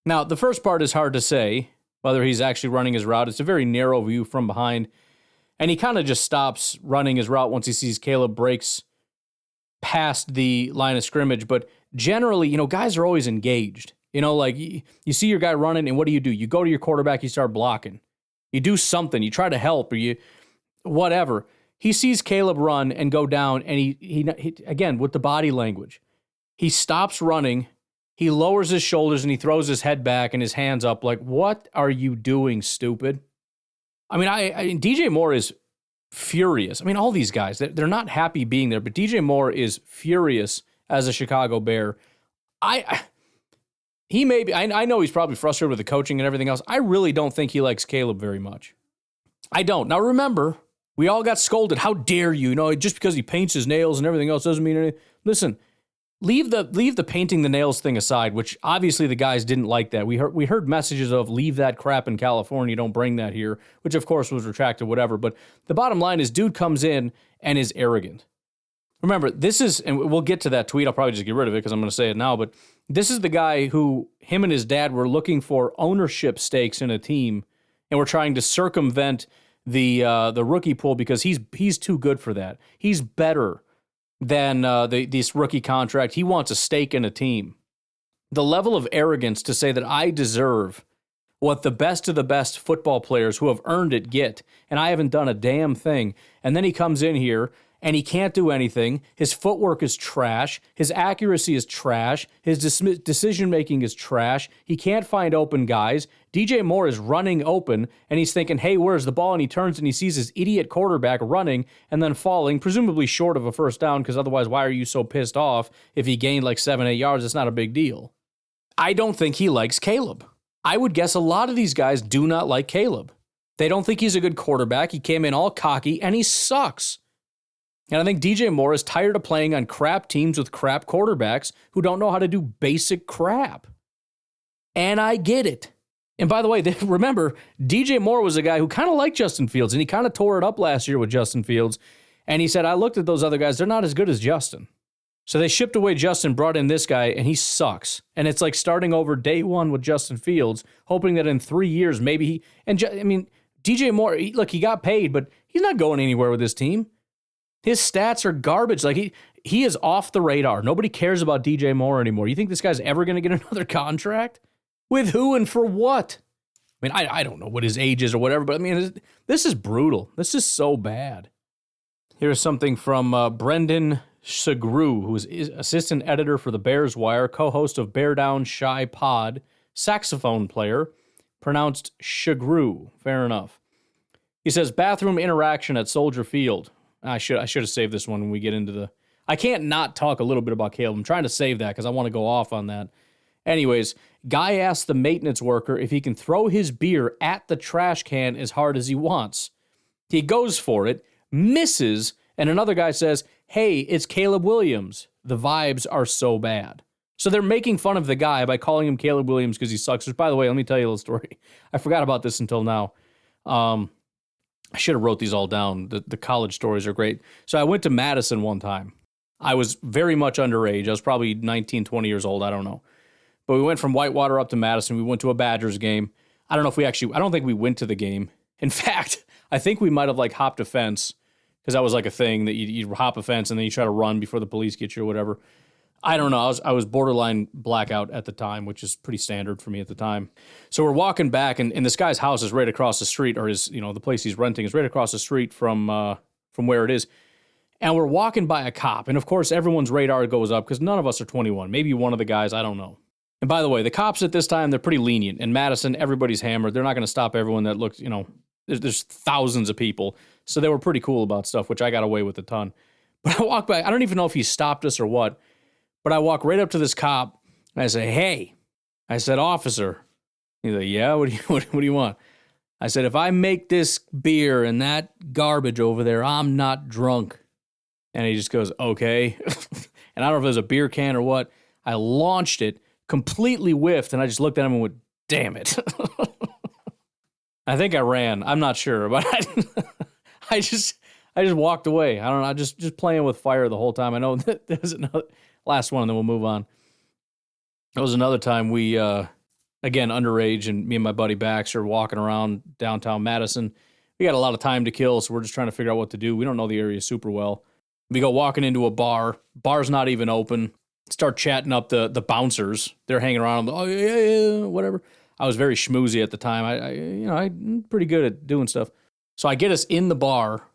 Now, the first part is hard to say, whether he's actually running his route. It's a very narrow view from behind, and he kind of just stops running his route once he sees Caleb breaks past the line of scrimmage, but generally, guys are always engaged. Like you see your guy running, and what do? You go to your quarterback, you start blocking. You do something, you try to help, or whatever. He sees Caleb run and go down, and he again, with the body language, he stops running, he lowers his shoulders, and he throws his head back and his hands up like, what are you doing, stupid? I mean, DJ Moore is furious. I mean, all these guys, they're not happy being there, but DJ Moore is furious as a Chicago Bear. I know he's probably frustrated with the coaching and everything else. I really don't think he likes Caleb very much. I don't. Now remember, we all got scolded. How dare you? Just because he paints his nails and everything else doesn't mean anything. Listen, leave the painting the nails thing aside, which obviously the guys didn't like that. We heard messages of leave that crap in California, don't bring that here, which of course was retracted, whatever. But the bottom line is, dude comes in and is arrogant. Remember, this is, and we'll get to that tweet. I'll probably just get rid of it because I'm going to say it now. But this is the guy who, him and his dad were looking for ownership stakes in a team, and were trying to circumvent the rookie pool because he's too good for that. He's better than this rookie contract. He wants a stake in a team. The level of arrogance to say that I deserve what the best of the best football players who have earned it get, and I haven't done a damn thing. And then he comes in here and he can't do anything. His footwork is trash. His accuracy is trash. His decision-making is trash. He can't find open guys. DJ Moore is running open, and he's thinking, hey, where's the ball? And he turns and he sees his idiot quarterback running and then falling, presumably short of a first down, because otherwise why are you so pissed off if he gained like 7-8 yards? It's not a big deal. I don't think he likes Caleb. I would guess a lot of these guys do not like Caleb. They don't think he's a good quarterback. He came in all cocky, and he sucks. And I think DJ Moore is tired of playing on crap teams with crap quarterbacks who don't know how to do basic crap. And I get it. And by the way, remember, DJ Moore was a guy who kind of liked Justin Fields, and he kind of tore it up last year with Justin Fields. And he said, I looked at those other guys, they're not as good as Justin. So they shipped away Justin, brought in this guy, and he sucks. And it's like starting over day one with Justin Fields, hoping that in 3 years, maybe he... And I mean, DJ Moore, he got paid, but he's not going anywhere with this team. His stats are garbage. Like, he is off the radar. Nobody cares about DJ Moore anymore. You think this guy's ever going to get another contract? With who and for what? I mean, I don't know what his age is or whatever, but I mean, this is brutal. This is so bad. Here's something from Brendan Segru, who is assistant editor for the Bears Wire, co-host of Bear Down Shy Pod, saxophone player, pronounced Segru. Fair enough. He says, bathroom interaction at Soldier Field. I should have saved this one when we get into the... I can't not talk a little bit about Caleb. I'm trying to save that because I want to go off on that. Anyways, guy asks the maintenance worker if he can throw his beer at the trash can as hard as he wants. He goes for it, misses, and another guy says, hey, it's Caleb Williams. The vibes are so bad. So they're making fun of the guy by calling him Caleb Williams because he sucks. Which, by the way, let me tell you a little story. I forgot about this until now. I should have wrote these all down. The college stories are great. So I went to Madison one time. I was very much underage. I was probably 19, 20 years old. I don't know. But we went from Whitewater up to Madison. We went to a Badgers game. I don't think we went to the game. In fact, I think we might have like hopped a fence because that was like a thing that you hop a fence and then you try to run before the police get you or whatever. I don't know. I was borderline blackout at the time, which is pretty standard for me at the time. So we're walking back and this guy's house is right across the street, or the place he's renting is right across the street from where it is. And we're walking by a cop. And of course, everyone's radar goes up because none of us are 21. Maybe one of the guys, I don't know. And by the way, the cops at this time, they're pretty lenient. In Madison, everybody's hammered. They're not going to stop everyone that looks, there's thousands of people. So they were pretty cool about stuff, which I got away with a ton. But I walk by, I don't even know if he stopped us or what, but I walk right up to this cop and I say, hey, I said, officer. He's like, yeah, what do you want? I said, if I make this beer and that garbage over there, I'm not drunk. And he just goes, okay. And I don't know if it was a beer can or what. I launched it. Completely whiffed, and I just looked at him and went, damn it. I think I ran. I'm not sure, but I just walked away. I don't know, just playing with fire the whole time. I know that there was another last one, and then we'll move on. There was another time we, again, underage, and me and my buddy Baxter walking around downtown Madison. We got a lot of time to kill, so we're just trying to figure out what to do. We don't know the area super well. We go walking into a bar. Bar's not even open. Start chatting up the bouncers. They're hanging around. Oh, yeah, whatever. I was very schmoozy at the time. I'm pretty good at doing stuff. So I get us in the bar.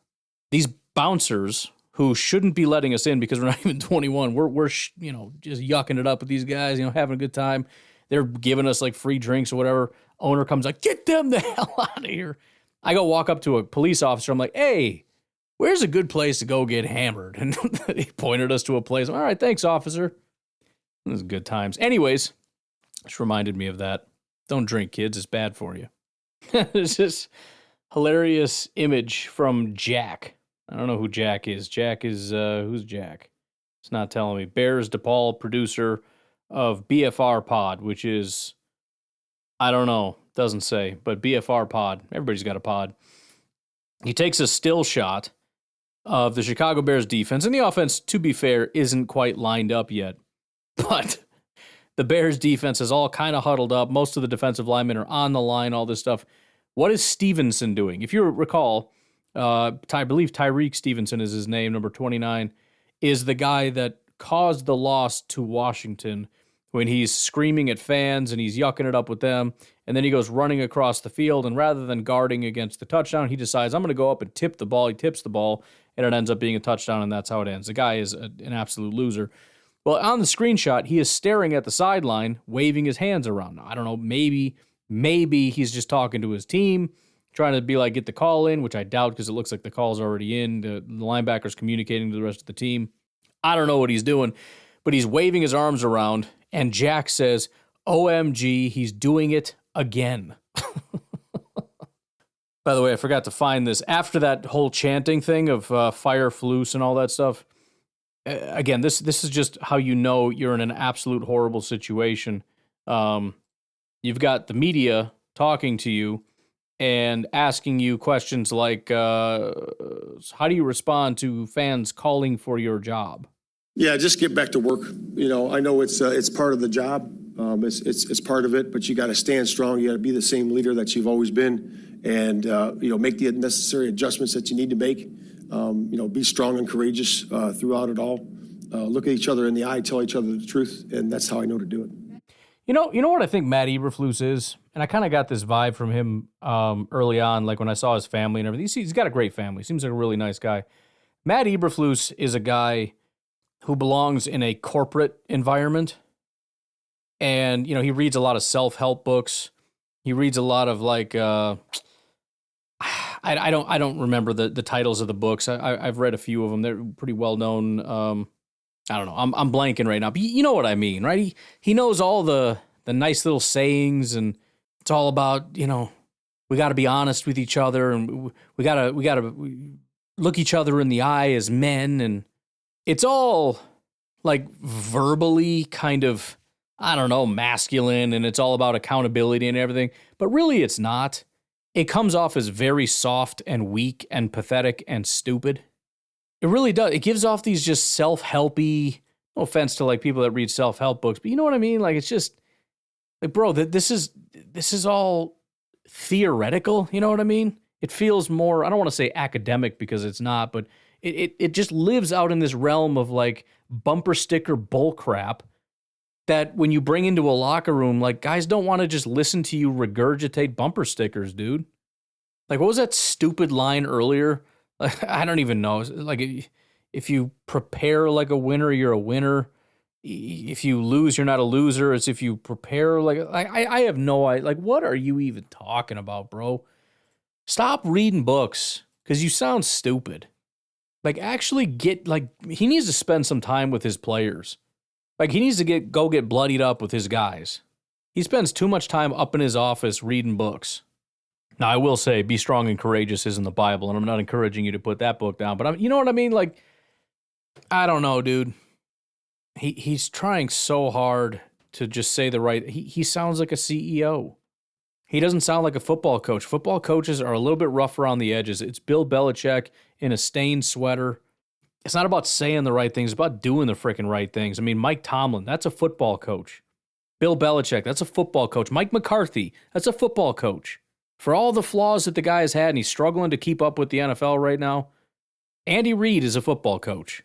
These bouncers who shouldn't be letting us in because we're not even 21. We're just yucking it up with these guys, having a good time. They're giving us like free drinks or whatever. Owner comes like, get them the hell out of here. I go walk up to a police officer. I'm like, hey, where's a good place to go get hammered? And he pointed us to a place. All right, thanks, officer. It was good times. Anyways, just reminded me of that. Don't drink, kids. It's bad for you. It's this hilarious image from Jack. I don't know who Jack is. Jack is, who's Jack? It's not telling me. Bears DePaul, producer of BFR Pod, which is, I don't know, doesn't say, but BFR Pod. Everybody's got a pod. He takes a still shot of the Chicago Bears defense, and the offense, to be fair, isn't quite lined up yet. But the Bears defense is all kind of huddled up. Most of the defensive linemen are on the line, all this stuff. What is Stevenson doing? If you recall, I believe Tyreek Stevenson is his name, number 29, is the guy that caused the loss to Washington when he's screaming at fans and he's yucking it up with them. And then he goes running across the field, and rather than guarding against the touchdown, he decides, I'm going to go up and tip the ball. He tips the ball, and it ends up being a touchdown, and that's how it ends. The guy is an absolute loser. Well, on the screenshot, he is staring at the sideline, waving his hands around. Now, I don't know, maybe he's just talking to his team, trying to be like, get the call in, which I doubt because it looks like the call's already in. The linebacker's communicating to the rest of the team. I don't know what he's doing, but he's waving his arms around, and Jack says, OMG, he's doing it again. By the way, I forgot to find this. After that whole chanting thing of fire flus and all that stuff, again, this is just how you know you're in an absolute horrible situation. You've got the media talking to you and asking you questions like, how do you respond to fans calling for your job? Yeah, just get back to work. I know it's part of the job. It's part of it, but you got to stand strong. You got to be the same leader that you've always been, and make the necessary adjustments that you need to make. Be strong and courageous throughout it all. Look at each other in the eye, tell each other the truth, and that's how I know to do it. You know what I think Matt Eberflus is, and I kind of got this vibe from him early on, like when I saw his family and everything. He's got a great family. Seems like a really nice guy. Matt Eberflus is a guy who belongs in a corporate environment. And, he reads a lot of self-help books. He reads a lot of I don't remember the titles of the books. I've read a few of them. They're pretty well known. I don't know. I'm blanking right now, but you know what I mean, right? He knows all the nice little sayings, and it's all about, we got to be honest with each other, and we got to look each other in the eye as men, and it's all like verbally kind of, I don't know, masculine, and it's all about accountability and everything, but really it's not. It comes off as very soft and weak and pathetic and stupid. It really does. It gives off these just self-helpy, no offense to people that read self-help books, but you know what I mean? It's just bro, this is all theoretical. You know what I mean? It feels more, I don't want to say academic because it's not, but it just lives out in this realm of bumper sticker bullcrap that when you bring into a locker room, guys don't want to just listen to you regurgitate bumper stickers, dude. What was that stupid line earlier? I don't even know. If you prepare like a winner, you're a winner. If you lose, you're not a loser. It's if you prepare I have no idea. What are you even talking about, bro? Stop reading books because you sound stupid. Actually get, he needs to spend some time with his players. He needs to go get bloodied up with his guys. He spends too much time up in his office reading books. Now, I will say, Be Strong and Courageous is in the Bible, and I'm not encouraging you to put that book down, but you know what I mean? I don't know, dude. He's trying so hard to just say the right. He sounds like a CEO. He doesn't sound like a football coach. Football coaches are a little bit rough around the edges. It's Bill Belichick in a stained sweater. It's not about saying the right things. It's about doing the freaking right things. I mean, Mike Tomlin, that's a football coach. Bill Belichick, that's a football coach. Mike McCarthy, that's a football coach. For all the flaws that the guy has had, and he's struggling to keep up with the NFL right now, Andy Reid is a football coach.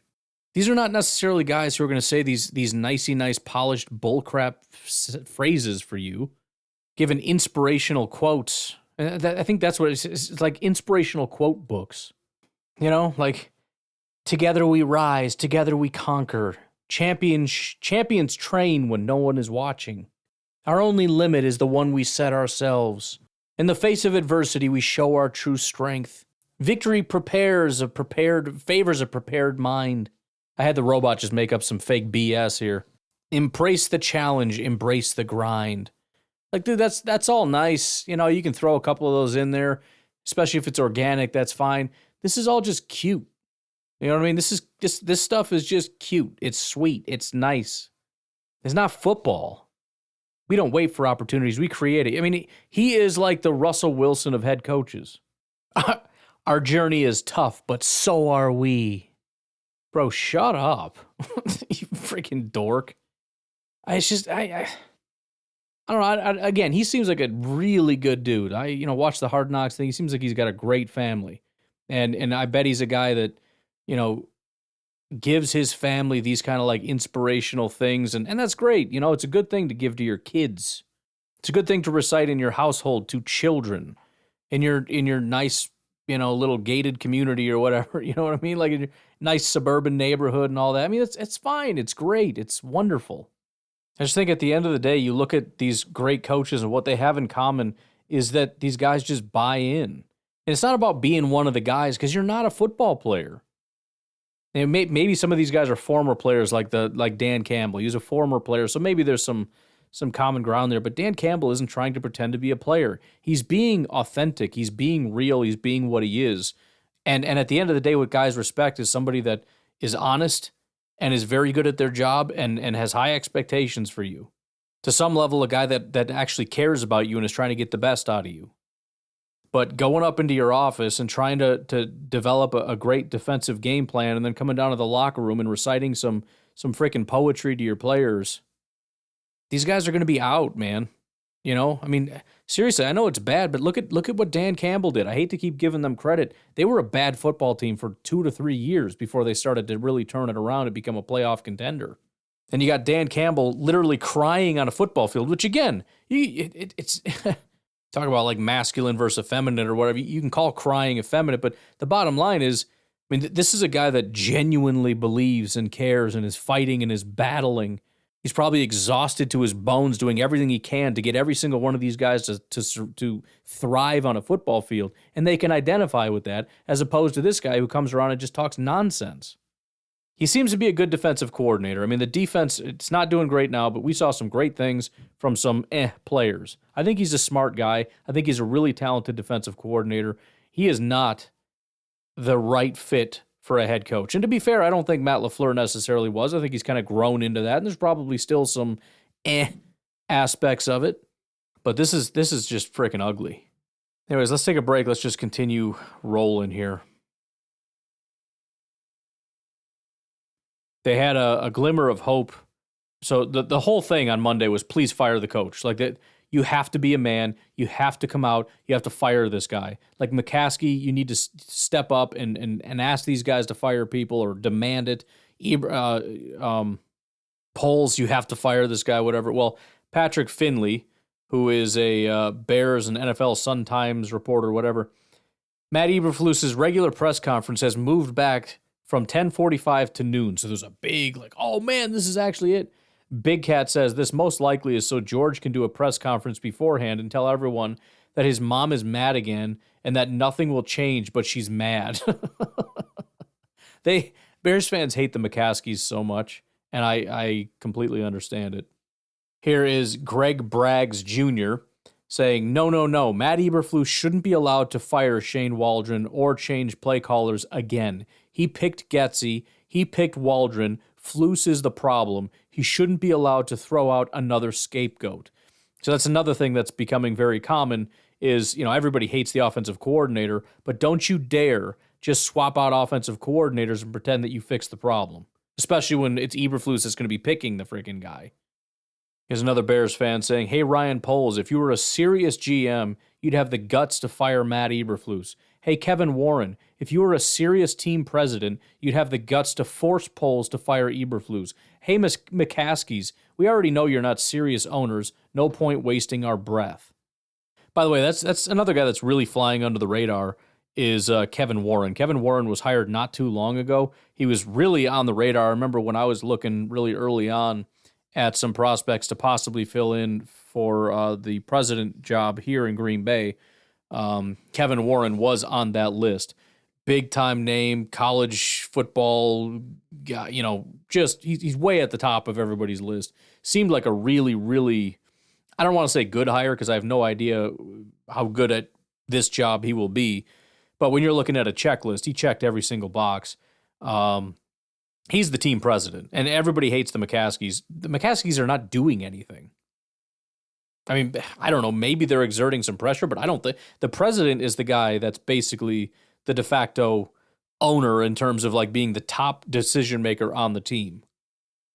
These are not necessarily guys who are going to say these nice, polished bullcrap phrases for you, giving inspirational quotes. I think that's what it's like, inspirational quote books. Together we rise, together we conquer. Champions train when no one is watching. Our only limit is the one we set ourselves. In the face of adversity, we show our true strength. Victory favors a prepared mind. I had the robot just make up some fake BS here. Embrace the challenge, embrace the grind. Dude, that's all nice. You can throw a couple of those in there, especially if it's organic, that's fine. This is all just cute. You know what I mean? This stuff is just cute. It's sweet. It's nice. It's not football. We don't wait for opportunities. We create it. I mean, he is like the Russell Wilson of head coaches. Our journey is tough, but so are we. Bro, shut up. You freaking dork. I don't know. Again, he seems like a really good dude. I watch the Hard Knocks thing. He seems like he's got a great family. And I bet he's a guy that, gives his family these kind of inspirational things. And that's great. It's a good thing to give to your kids. It's a good thing to recite in your household to children, in your nice, little gated community or whatever. You know what I mean? In your nice suburban neighborhood and all that. I mean, it's fine. It's great. It's wonderful. I just think at the end of the day, you look at these great coaches and what they have in common is that these guys just buy in. And it's not about being one of the guys because you're not a football player. And maybe some of these guys are former players like Dan Campbell. He's a former player, so maybe there's some common ground there. But Dan Campbell isn't trying to pretend to be a player. He's being authentic. He's being real. He's being what he is. And at the end of the day, what guys respect is somebody that is honest and is very good at their job and has high expectations for you. To some level, a guy that actually cares about you and is trying to get the best out of you. But going up into your office and trying to develop a great defensive game plan and then coming down to the locker room and reciting some freaking poetry to your players, these guys are going to be out, man. You know, I mean, seriously, I know it's bad, but look at what Dan Campbell did. I hate to keep giving them credit. They were a bad football team for 2 to 3 years before they started to really turn it around and become a playoff contender. And you got Dan Campbell literally crying on a football field, which again, it's talk about like masculine versus effeminate or whatever. You can call crying effeminate, but the bottom line is, I mean, this is a guy that genuinely believes and cares and is fighting and is battling. He's probably exhausted to his bones doing everything he can to get every single one of these guys to thrive on a football field, and they can identify with that, as opposed to this guy who comes around and just talks nonsense. He seems to be a good defensive coordinator. I mean, the defense, it's not doing great now, but we saw some great things from some players. I think he's a smart guy. I think he's a really talented defensive coordinator. He is not the right fit for a head coach. And to be fair, I don't think Matt LaFleur necessarily was. I think he's kind of grown into that, and there's probably still some aspects of it. But this is just freaking ugly. Anyways, let's take a break. Let's just continue rolling here. They had a glimmer of hope. So the whole thing on Monday was, please fire the coach. Like that, you have to be a man. You have to come out. You have to fire this guy. Like McCaskey, you need to step up and ask these guys to fire people or demand it. Polls, you have to fire this guy, whatever. Well, Patrick Finley, who is a Bears and NFL Sun-Times reporter, whatever, Matt Eberflus's regular press conference has moved back from 10:45 to noon. So there's a big, like, oh man, this is actually it. Big Cat says this most likely is so George can do a press conference beforehand and tell everyone that his mom is mad again and that nothing will change, but she's mad. Bears fans hate the McCaskies so much, and I completely understand it. Here is Greg Braggs Jr. saying, no, Matt Eberflus shouldn't be allowed to fire Shane Waldron or change play callers again. He picked Getsy. He picked Waldron. Flus is the problem. He shouldn't be allowed to throw out another scapegoat. So that's another thing that's becoming very common is, you know, everybody hates the offensive coordinator, but don't you dare just swap out offensive coordinators and pretend that you fixed the problem, especially when it's Eberflus that's going to be picking the freaking guy. Here's another Bears fan saying, hey, Ryan Poles, if you were a serious GM, you'd have the guts to fire Matt Eberflus. Hey, Kevin Warren, if you were a serious team president, you'd have the guts to force Poles to fire Eberflus. Hey, McCaskies, we already know you're not serious owners. No point wasting our breath. By the way, that's another guy that's really flying under the radar is Kevin Warren. Kevin Warren was hired not too long ago. He was really on the radar. I remember when I was looking really early on at some prospects to possibly fill in for the president job here in Green Bay. Kevin Warren was on that list. Big time name, college football guy, you know, just he's way at the top of everybody's list. Seemed like a really, really, I don't want to say good hire because I have no idea how good at this job he will be. But when you're looking at a checklist, he checked every single box. He's the team president, and everybody hates the McCaskies. The McCaskies are not doing anything. I mean, I don't know, maybe they're exerting some pressure, but I don't think the president is the guy that's basically the de facto owner in terms of like being the top decision maker on the team.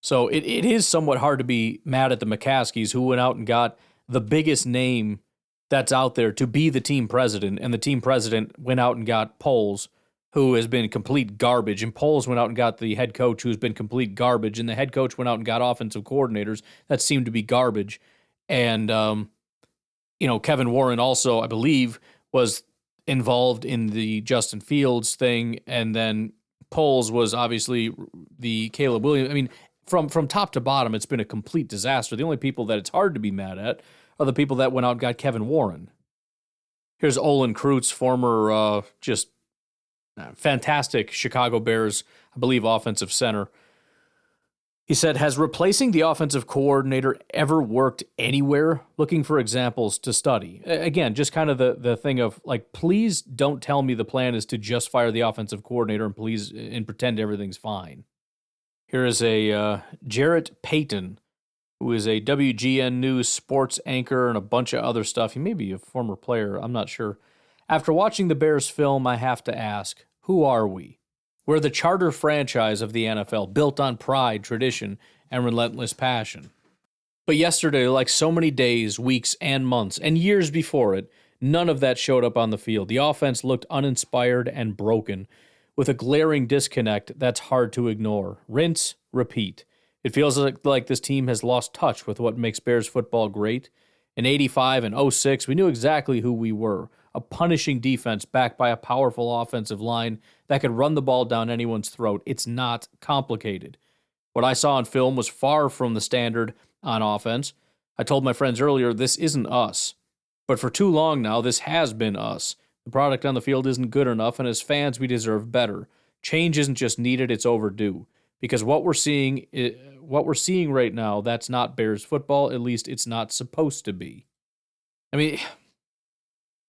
So it is somewhat hard to be mad at the McCaskies who went out and got the biggest name that's out there to be the team president, and the team president went out and got Poles, who has been complete garbage, and Poles went out and got the head coach who's been complete garbage, and the head coach went out and got offensive coordinators that seemed to be garbage. And, you know, Kevin Warren also, I believe, was involved in the Justin Fields thing, and then Poles was obviously the Caleb Williams. I mean, from top to bottom, it's been a complete disaster. The only people that it's hard to be mad at are the people that went out and got Kevin Warren. Here's Olin Kreutz, former fantastic Chicago Bears, I believe, offensive center. He said, has replacing the offensive coordinator ever worked anywhere? Looking for examples to study. Again, just kind of the thing of, like, please don't tell me the plan is to just fire the offensive coordinator and pretend everything's fine. Here is a Jarrett Payton who is a WGN News sports anchor and a bunch of other stuff. He may be a former player, I'm not sure. After watching the Bears film, I have to ask, who are we? We're the charter franchise of the NFL, built on pride, tradition, and relentless passion. But yesterday, like so many days, weeks, and months, and years before it, none of that showed up on the field. The offense looked uninspired and broken, with a glaring disconnect that's hard to ignore. Rinse, repeat. It feels like this team has lost touch with what makes Bears football great. In 85 and 06, we knew exactly who we were. A punishing defense backed by a powerful offensive line that could run the ball down anyone's throat. It's not complicated. What I saw on film was far from the standard on offense. I told my friends earlier, this isn't us. But for too long now, this has been us. The product on the field isn't good enough, and as fans, we deserve better. Change isn't just needed, it's overdue. Because what we're seeing right now, that's not Bears football. At least it's not supposed to be. I mean,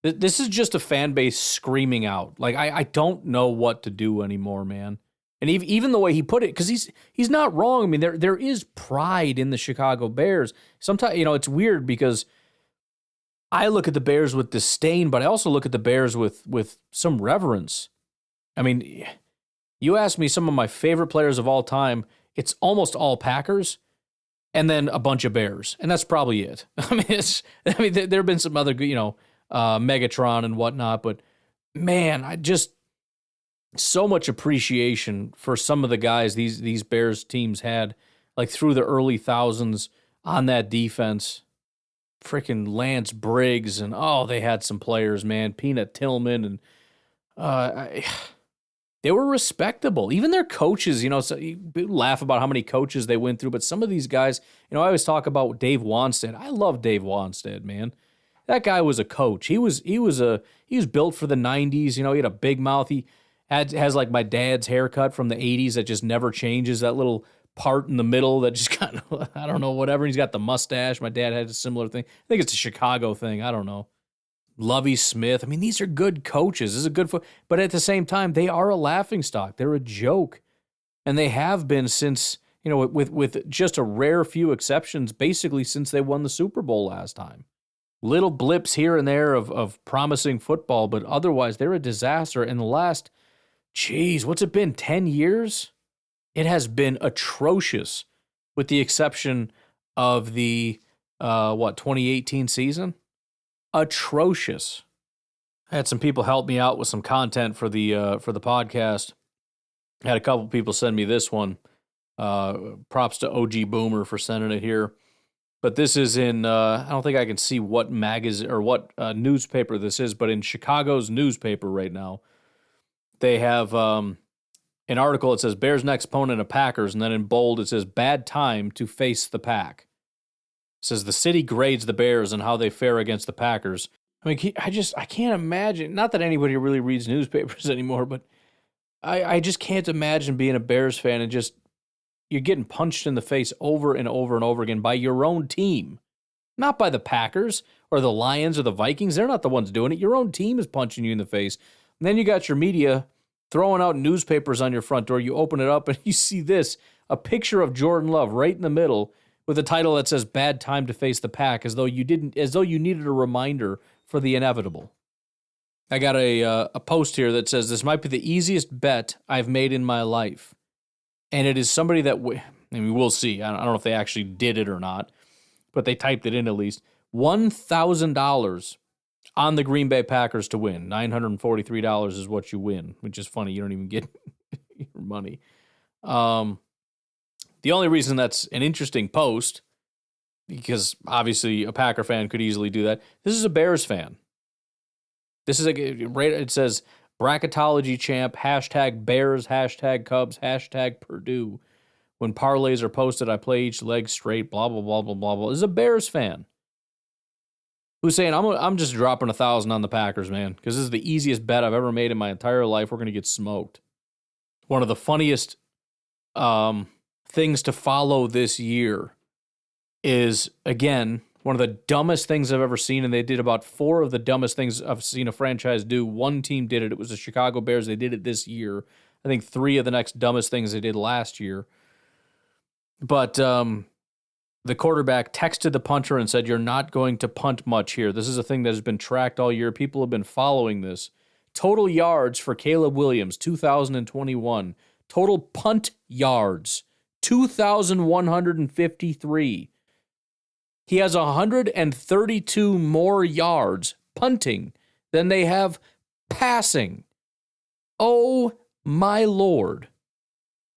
this is just a fan base screaming out. Like, I don't know what to do anymore, man. And even the way he put it, because he's not wrong. I mean, there is pride in the Chicago Bears. Sometimes, it's weird because I look at the Bears with disdain, but I also look at the Bears with some reverence. I mean, you ask me some of my favorite players of all time, it's almost all Packers, and then a bunch of Bears, and that's probably it. There have been some other, Megatron and whatnot, but man, I just so much appreciation for some of the guys these Bears teams had, like through the early thousands on that defense. Freaking Lance Briggs, and they had some players, man. Peanut Tillman, and they were respectable. Even their coaches, so you laugh about how many coaches they went through, but some of these guys, I always talk about Dave Wanstead. I love Dave Wanstead, man. That guy was a coach. He was built for the 90s. He had a big mouth. He has like my dad's haircut from the 80s that just never changes. That little part in the middle that just kind of, I don't know, whatever. He's got the mustache. My dad had a similar thing. I think it's a Chicago thing. I don't know. Lovie Smith. I mean, these are good coaches. This is a good but at the same time, they are a laughingstock. They're a joke. And they have been since, with just a rare few exceptions, basically since they won the Super Bowl last time. Little blips here and there of promising football, but otherwise they're a disaster. In the last, what's it been, 10 years? It has been atrocious, with the exception of the 2018 season. Atrocious. I had some people help me out with some content for the podcast. I had a couple people send me this one. Props to OG Boomer for sending it here. But this is in I don't think I can see what magazine or what newspaper this is, but in Chicago's newspaper right now, they have an article. It says Bears next opponent of Packers, and then in bold it says bad time to face the Pack. It says the city grades the Bears and how they fare against the Packers. I mean, I can't imagine. Not that anybody really reads newspapers anymore, but I just can't imagine being a Bears fan and just you're getting punched in the face over and over and over again by your own team, not by the Packers or the Lions or the Vikings. They're not the ones doing it. Your own team is punching you in the face. And then you got your media throwing out newspapers on your front door. You open it up and you see this, a picture of Jordan Love right in the middle with a title that says bad time to face the Pack, as though you needed a reminder for the inevitable. I got a post here that says this might be the easiest bet I've made in my life. And it is somebody that, we'll see. I don't know if they actually did it or not, but they typed it in at least. $1,000 on the Green Bay Packers to win. $943 is what you win, which is funny. You don't even get your money. The only reason that's an interesting post, because obviously a Packer fan could easily do that, this is a Bears fan. This is it says bracketology champ, #Bears, #Cubs, #Purdue. When parlays are posted, I play each leg straight, blah, blah, blah, blah, blah, blah. This is a Bears fan who's saying, I'm just dropping $1,000 on the Packers, man, because this is the easiest bet I've ever made in my entire life. We're going to get smoked. One of the funniest things to follow this year is, again, one of the dumbest things I've ever seen, and they did about 4 of the dumbest things I've seen a franchise do. One team did it. It was the Chicago Bears. They did it this year. I think 3 of the next dumbest things they did last year. But The quarterback texted the punter and said, "You're not going to punt much here. This is a thing that has been tracked all year. People have been following this." Total yards for Caleb Williams, 2021. Total punt yards, 2,153. He has 132 more yards punting than they have passing. Oh my Lord.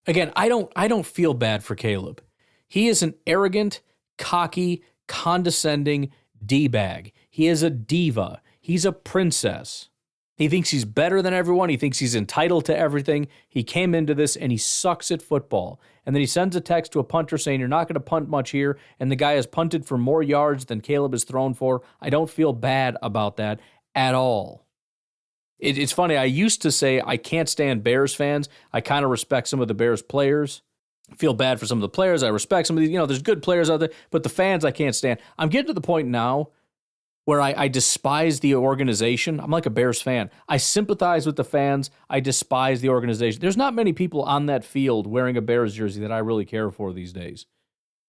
Again, I don't feel bad for Caleb. He is an arrogant, cocky, condescending D-bag. He is a diva. He's a princess. He thinks he's better than everyone. He thinks he's entitled to everything. He came into this and he sucks at football. And then he sends a text to a punter saying, "You're not going to punt much here." And the guy has punted for more yards than Caleb has thrown for. I don't feel bad about that at all. It's funny. I used to say I can't stand Bears fans. I kind of respect some of the Bears players. I feel bad for some of the players. I respect some of these. There's good players out there, but the fans I can't stand. I'm getting to the point now where I despise the organization. I'm like a Bears fan. I sympathize with the fans. I despise the organization. There's not many people on that field wearing a Bears jersey that I really care for these days.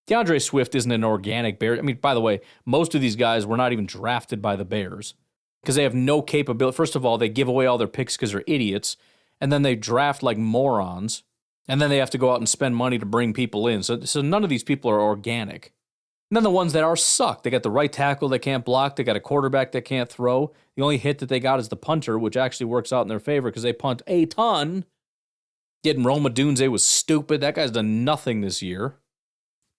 DeAndre Swift isn't an organic Bear. I mean, by the way, most of these guys were not even drafted by the Bears because they have no capability. First of all, they give away all their picks because they're idiots, and then they draft like morons, and then they have to go out and spend money to bring people in. So none of these people are organic. And then the ones that are suck. They got the right tackle that can't block. They got a quarterback that can't throw. The only hit that they got is the punter, which actually works out in their favor because they punt a ton. Getting Rome Odunze was stupid. That guy's done nothing this year.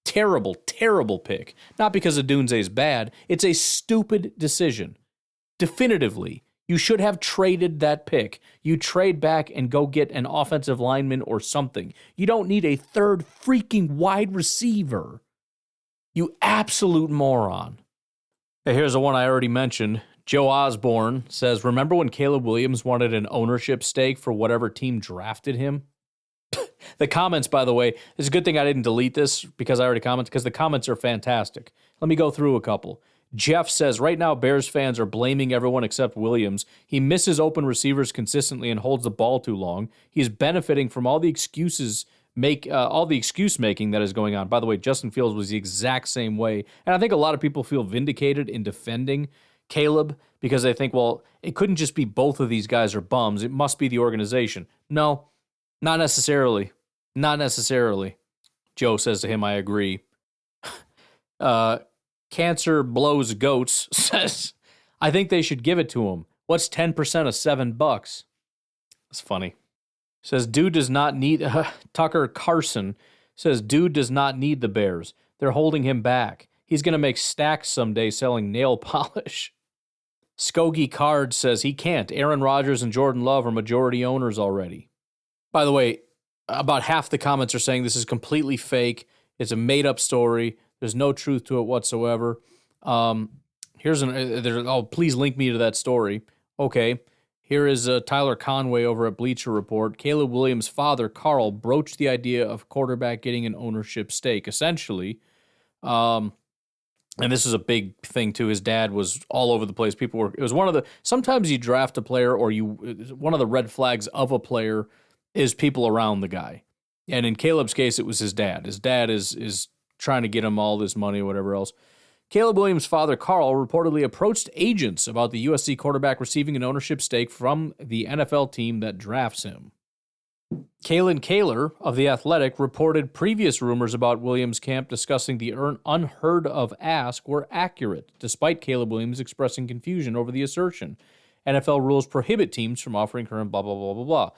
Terrible, terrible pick. Not because Odunze is bad. It's a stupid decision. Definitively, you should have traded that pick. You trade back and go get an offensive lineman or something. You don't need a third freaking wide receiver. You absolute moron. Hey, here's the one I already mentioned. Joe Osborne says, "Remember when Caleb Williams wanted an ownership stake for whatever team drafted him?" The comments, by the way, it's a good thing I didn't delete this because I already commented, because the comments are fantastic. Let me go through a couple. Jeff says, "Right now, Bears fans are blaming everyone except Williams. He misses open receivers consistently and holds the ball too long. He's benefiting from all the excuse making that is going on." By the way, Justin Fields was the exact same way. And I think a lot of people feel vindicated in defending Caleb because they think, well, it couldn't just be both of these guys are bums. It must be the organization. No, not necessarily. Not necessarily. Joe says to him, "I agree." Cancer Blows Goats says, "I think they should give it to him. What's 10% of $7? It's funny. Says, "Dude does not need..." Tucker Carson says, "Dude does not need the Bears. They're holding him back. He's going to make stacks someday selling nail polish." Skogie Card says he can't. Aaron Rodgers and Jordan Love are majority owners already. By the way, about half the comments are saying this is completely fake. It's a made-up story. There's no truth to it whatsoever. Please link me to that story. Okay. Here is Tyler Conway over at Bleacher Report. Caleb Williams' father, Carl, broached the idea of quarterback getting an ownership stake. Essentially, and this is a big thing too, his dad was all over the place. It was one of the, sometimes you draft a player one of the red flags of a player is people around the guy. And in Caleb's case, it was his dad. His dad is trying to get him all this money or whatever else. Caleb Williams' father, Carl, reportedly approached agents about the USC quarterback receiving an ownership stake from the NFL team that drafts him. Kalen Kaler of The Athletic reported previous rumors about Williams' camp discussing the unheard of ask were accurate, despite Caleb Williams expressing confusion over the assertion. NFL rules prohibit teams from offering current blah, blah, blah, blah, blah.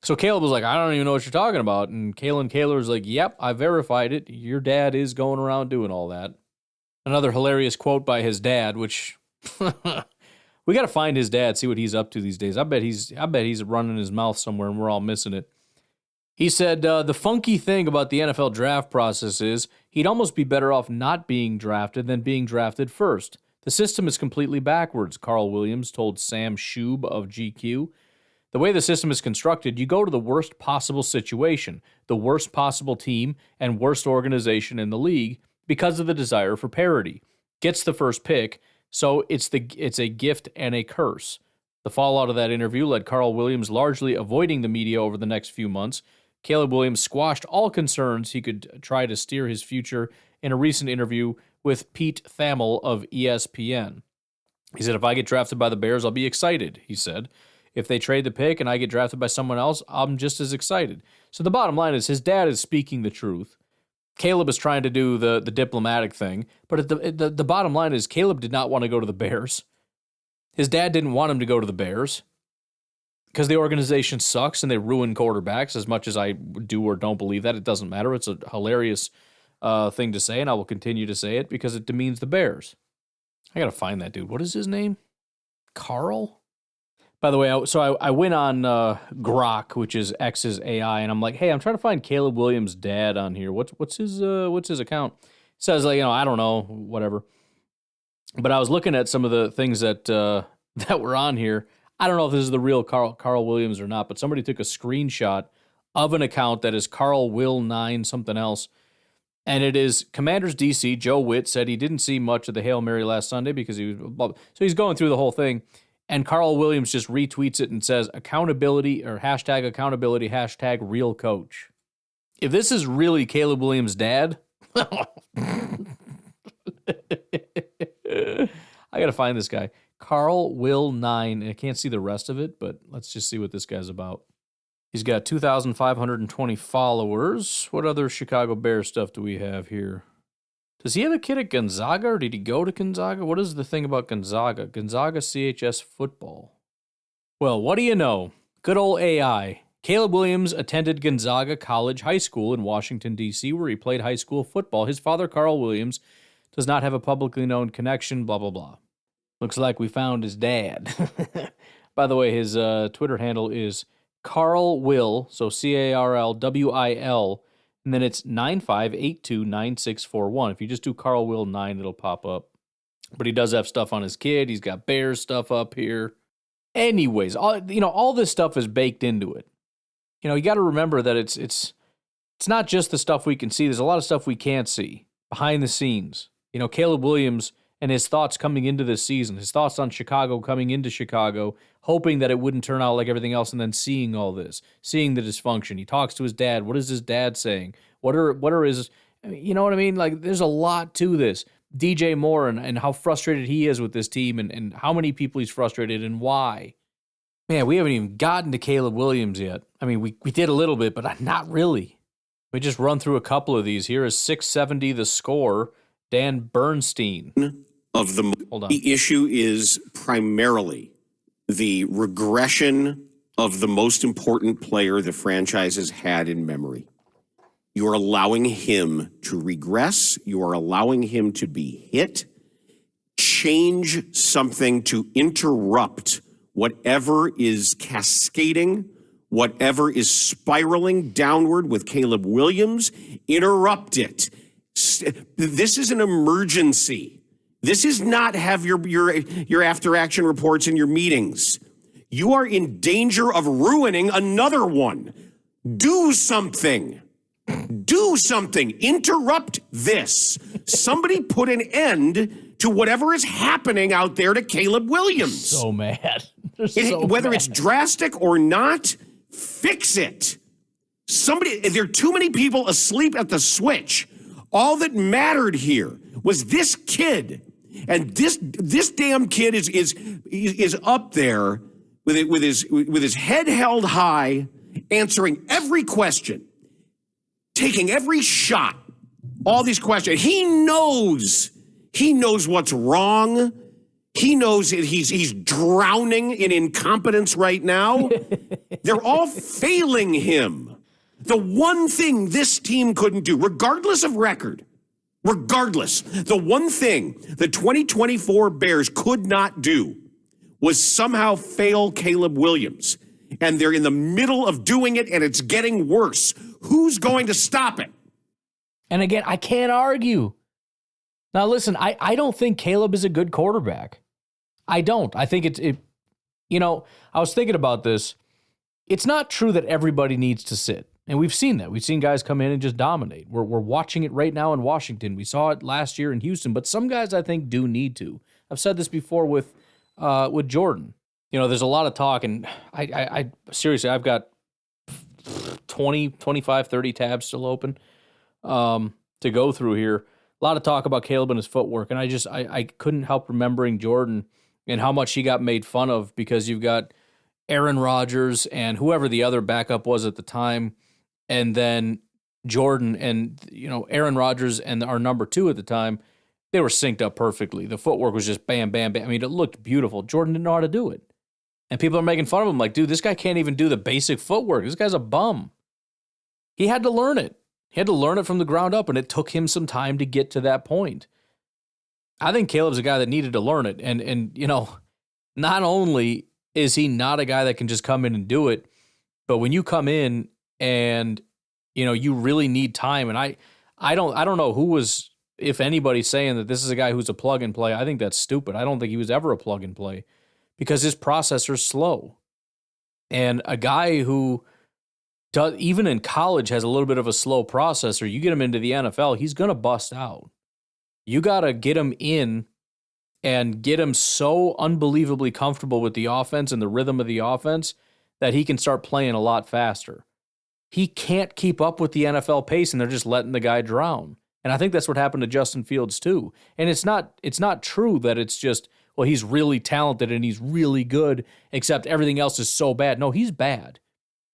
So Caleb was like, "I don't even know what you're talking about." And Kalen Kaler was like, "Yep, I verified it. Your dad is going around doing all that." Another hilarious quote by his dad, which we got to find his dad, see what he's up to these days. I bet he's running his mouth somewhere and we're all missing it. He said, "The funky thing about the NFL draft process is he'd almost be better off not being drafted than being drafted first. The system is completely backwards," Carl Williams told Sam Schub of GQ. "The way the system is constructed, you go to the worst possible situation, the worst possible team, and worst organization in the league because of the desire for parity. Gets the first pick, so it's a gift and a curse." The fallout of that interview led Carl Williams largely avoiding the media over the next few months. Caleb Williams squashed all concerns he could try to steer his future in a recent interview with Pete Thamel of ESPN. He said, if I get drafted by the Bears, I'll be excited, he said. If they trade the pick and I get drafted by someone else, I'm just as excited. So the bottom line is his dad is speaking the truth. Caleb is trying to do the diplomatic thing, but the bottom line is Caleb did not want to go to the Bears. His dad didn't want him to go to the Bears because the organization sucks and they ruin quarterbacks. As much as I do or don't believe that, it doesn't matter. It's a hilarious thing to say, and I will continue to say it because it demeans the Bears. I got to find that dude. What is his name? Carl? By the way, I went on Grok, which is X's AI, and I'm like, hey, I'm trying to find Caleb Williams' dad on here. What's his account? It says, like, I don't know, whatever. But I was looking at some of the things that that were on here. I don't know if this is the real Carl Williams or not, but somebody took a screenshot of an account that is Carl Will 9 something else, and it is Commanders DC. Joe Witt said he didn't see much of the Hail Mary last Sunday because so he's going through the whole thing. And Carl Williams just retweets it and says, accountability or hashtag accountability, hashtag real coach. If this is really Caleb Williams' dad, I got to find this guy. Carl Will 9. I can't see the rest of it, but let's just see what this guy's about. He's got 2,520 followers. What other Chicago Bears stuff do we have here? Does he have a kid at Gonzaga, or did he go to Gonzaga? What is the thing about Gonzaga? Gonzaga CHS football. Well, what do you know? Good old AI. Caleb Williams attended Gonzaga College High School in Washington, D.C., where he played high school football. His father, Carl Williams, does not have a publicly known connection, blah, blah, blah. Looks like we found his dad. By the way, his Twitter handle is Carl Will, so CarlWil, and then it's 95829641. If you just do Carl Will 9, it'll pop up. But he does have stuff on his kid. He's got Bears stuff up here. Anyways, all this stuff is baked into it. You got to remember that it's not just the stuff we can see. There's a lot of stuff we can't see behind the scenes. Caleb Williams and his thoughts coming into this season, his thoughts on Chicago coming into Chicago, hoping that it wouldn't turn out like everything else, and then seeing all this, seeing the dysfunction. He talks to his dad. What is his dad saying? What are his, you know what I mean? Like, there's a lot to this. DJ Moore and how frustrated he is with this team and how many people he's frustrated and why. Man, we haven't even gotten to Caleb Williams yet. I mean, we did a little bit, but not really. We just run through a couple of these. Here is 670 the score. Dan Bernstein. The issue is primarily the regression of the most important player the franchise has had in memory. You are allowing him to regress. You are allowing him to be hit. Change something to interrupt whatever is cascading, whatever is spiraling downward with Caleb Williams. Interrupt it. This is an emergency. This is not have your after action reports in your meetings. You are in danger of ruining another one. Do something. Do something. Interrupt this. Somebody put an end to whatever is happening out there to Caleb Williams. So mad. Whether it's drastic or not, fix it. There are too many people asleep at the switch. All that mattered here was this kid. And this damn kid is up there with his head held high, answering every question, taking every shot, all these questions. He knows what's wrong. He knows that he's drowning in incompetence right now. They're all failing him. The one thing this team couldn't do, regardless of record, the one thing the 2024 Bears could not do was somehow fail Caleb Williams. And they're in the middle of doing it, and it's getting worse. Who's going to stop it? And again, I can't argue. Now, listen, I don't think Caleb is a good quarterback. I don't. I think I was thinking about this. It's not true that everybody needs to sit. And we've seen that. We've seen guys come in and just dominate. We're watching it right now in Washington. We saw it last year in Houston. But some guys, I think, do need to. I've said this before with Jordan. There's a lot of talk, and I seriously, I've got 20, 25, 30 tabs still open to go through here. a lot of talk about Caleb and his footwork, and I couldn't help remembering Jordan and how much he got made fun of because you've got Aaron Rodgers and whoever the other backup was at the time, and then Jordan and, Aaron Rodgers and our number 2 at the time, they were synced up perfectly. The footwork was just bam, bam, bam. I mean, it looked beautiful. Jordan didn't know how to do it. And people are making fun of him like, dude, this guy can't even do the basic footwork. This guy's a bum. He had to learn it. He had to learn it from the ground up, and it took him some time to get to that point. I think Caleb's a guy that needed to learn it. And not only is he not a guy that can just come in and do it, but when you come in and, you really need time. And I don't know who was, if anybody's saying that this is a guy who's a plug and play. I think that's stupid. I don't think he was ever a plug and play because his processor's slow. And a guy who even in college has a little bit of a slow processor, you get him into the NFL, he's going to bust out. You got to get him in and get him so unbelievably comfortable with the offense and the rhythm of the offense that he can start playing a lot faster. He can't keep up with the NFL pace, and they're just letting the guy drown. And I think that's what happened to Justin Fields too. And it's not true that it's just, well, he's really talented and he's really good, except everything else is so bad. No, he's bad.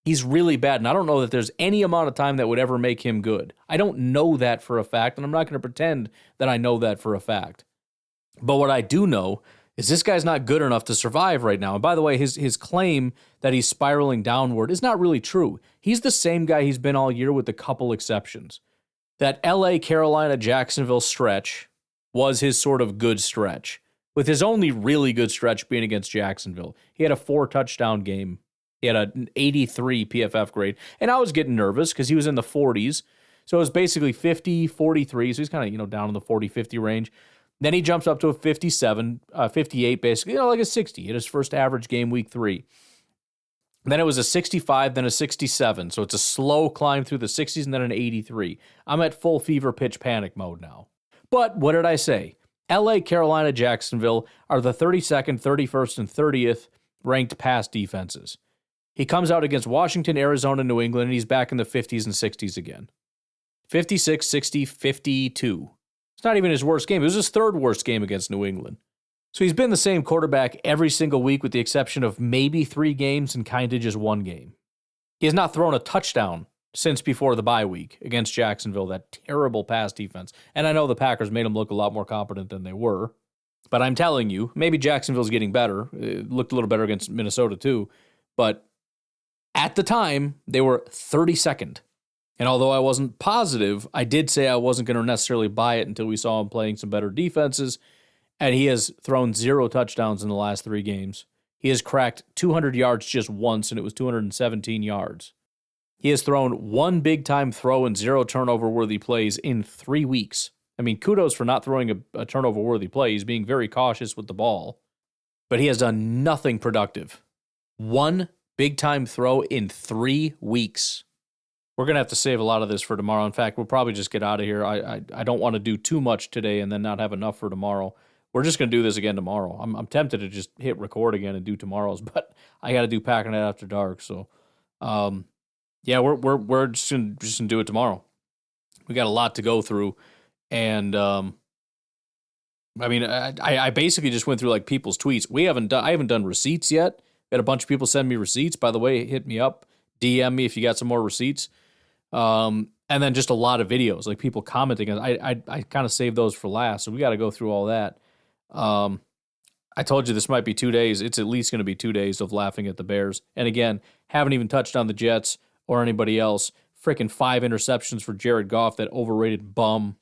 He's really bad. And I don't know that there's any amount of time that would ever make him good. I don't know that for a fact, and I'm not going to pretend that I know that for a fact. But what I do know is this guy's not good enough to survive right now. And by the way, his claim that he's spiraling downward is not really true. He's the same guy he's been all year with a couple exceptions. That LA, Carolina, Jacksonville stretch was his sort of good stretch, with his only really good stretch being against Jacksonville. He had a 4-touchdown game. He had an 83 PFF grade. And I was getting nervous because he was in the 40s. So it was basically 50, 43. So he's kind of, down in the 40, 50 range. Then he jumps up to a 57, 58 basically, like a 60 in his first average game week 3. Then it was a 65, then a 67. So it's a slow climb through the 60s and then an 83. I'm at full fever pitch panic mode now. But what did I say? LA, Carolina, Jacksonville are the 32nd, 31st, and 30th ranked pass defenses. He comes out against Washington, Arizona, New England, and he's back in the 50s and 60s again. 56, 60, 52. It's not even his worst game. It was his third worst game against New England. So he's been the same quarterback every single week with the exception of maybe 3 games and kind of just 1 game. He has not thrown a touchdown since before the bye week against Jacksonville, that terrible pass defense. And I know the Packers made him look a lot more competent than they were. But I'm telling you, maybe Jacksonville's getting better. It looked a little better against Minnesota too. But at the time, they were 32nd. And although I wasn't positive, I did say I wasn't going to necessarily buy it until we saw him playing some better defenses. And he has thrown 0 touchdowns in the last 3 games. He has cracked 200 yards just once, and it was 217 yards. He has thrown 1 big-time throw and 0 turnover-worthy plays in 3 weeks. I mean, kudos for not throwing a turnover-worthy play. He's being very cautious with the ball. But he has done nothing productive. 1 big-time throw in 3 weeks. We're going to have to save a lot of this for tomorrow. In fact, we'll probably just get out of here. I don't want to do too much today and then not have enough for tomorrow. We're just going to do this again tomorrow. I'm tempted to just hit record again and do tomorrow's, but I got to do Packernet after dark. So, yeah, we're just gonna do it tomorrow. We got a lot to go through, and I mean, I basically just went through like people's tweets. I haven't done receipts yet. Got a bunch of people send me receipts. By the way, hit me up, DM me if you got some more receipts. And then just a lot of videos, like people commenting. I kind of saved those for last, so we got to go through all that. I told you this might be 2 days. It's at least going to be 2 days of laughing at the Bears. And again, haven't even touched on the Jets or anybody else. Freaking 5 interceptions for Jared Goff, that overrated bum.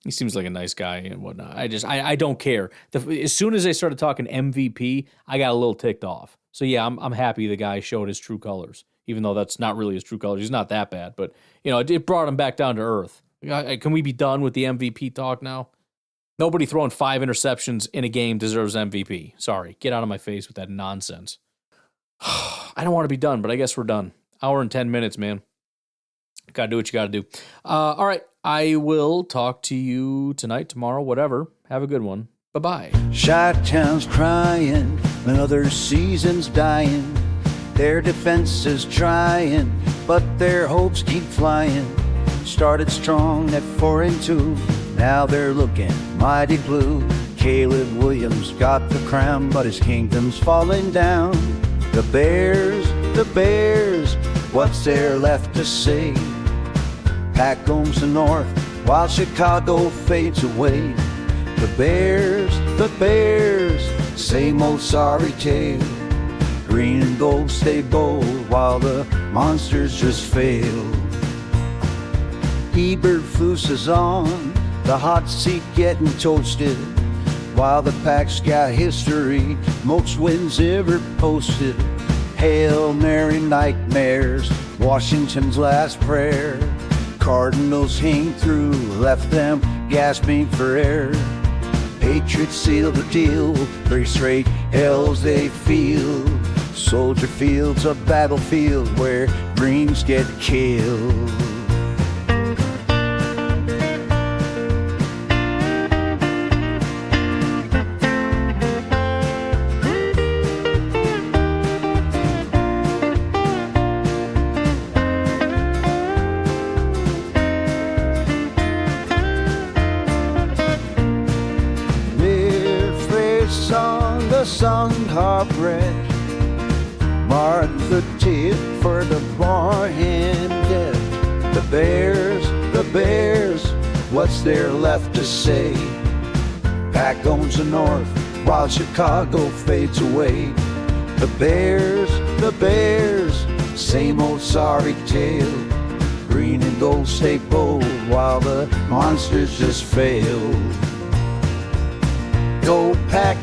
He seems like a nice guy and whatnot. I don't care. As soon as they started talking MVP, I got a little ticked off. So yeah, I'm happy the guy showed his true colors, even though that's not really his true colors. He's not that bad, but it brought him back down to earth. Can we be done with the MVP talk now? Nobody throwing 5 interceptions in a game deserves MVP. Sorry, get out of my face with that nonsense. I don't want to be done, but I guess we're done. 1 hour and 10 minutes, man. Gotta do what you gotta do. All right, I will talk to you tonight, tomorrow, whatever. Have a good one. Bye-bye. Chi-town's crying, another season's dying. Their defense is trying, but their hopes keep flying. Started strong at 4-2. Now they're looking mighty blue. Caleb Williams got the crown, but his kingdom's falling down. The Bears, what's there left to say? Pack owns the North while Chicago fades away. The Bears, same old sorry tale. Green and gold stay bold while the monsters just fail. Eberflus is on the hot seat getting toasted, while the Pack's got history, most wins ever posted. Hail Mary nightmares, Washington's last prayer. Cardinals hang through, left them gasping for air. Patriots seal the deal, 3 straight hells they feel. Soldier Field's a battlefield where dreams get killed. Song heartbreak, mark the tip for the bar-handed. The Bears, what's there left to say? Pack owns the North while Chicago fades away. The Bears, same old sorry tale. Green and gold stay bold while the monsters just fail. Go Pack,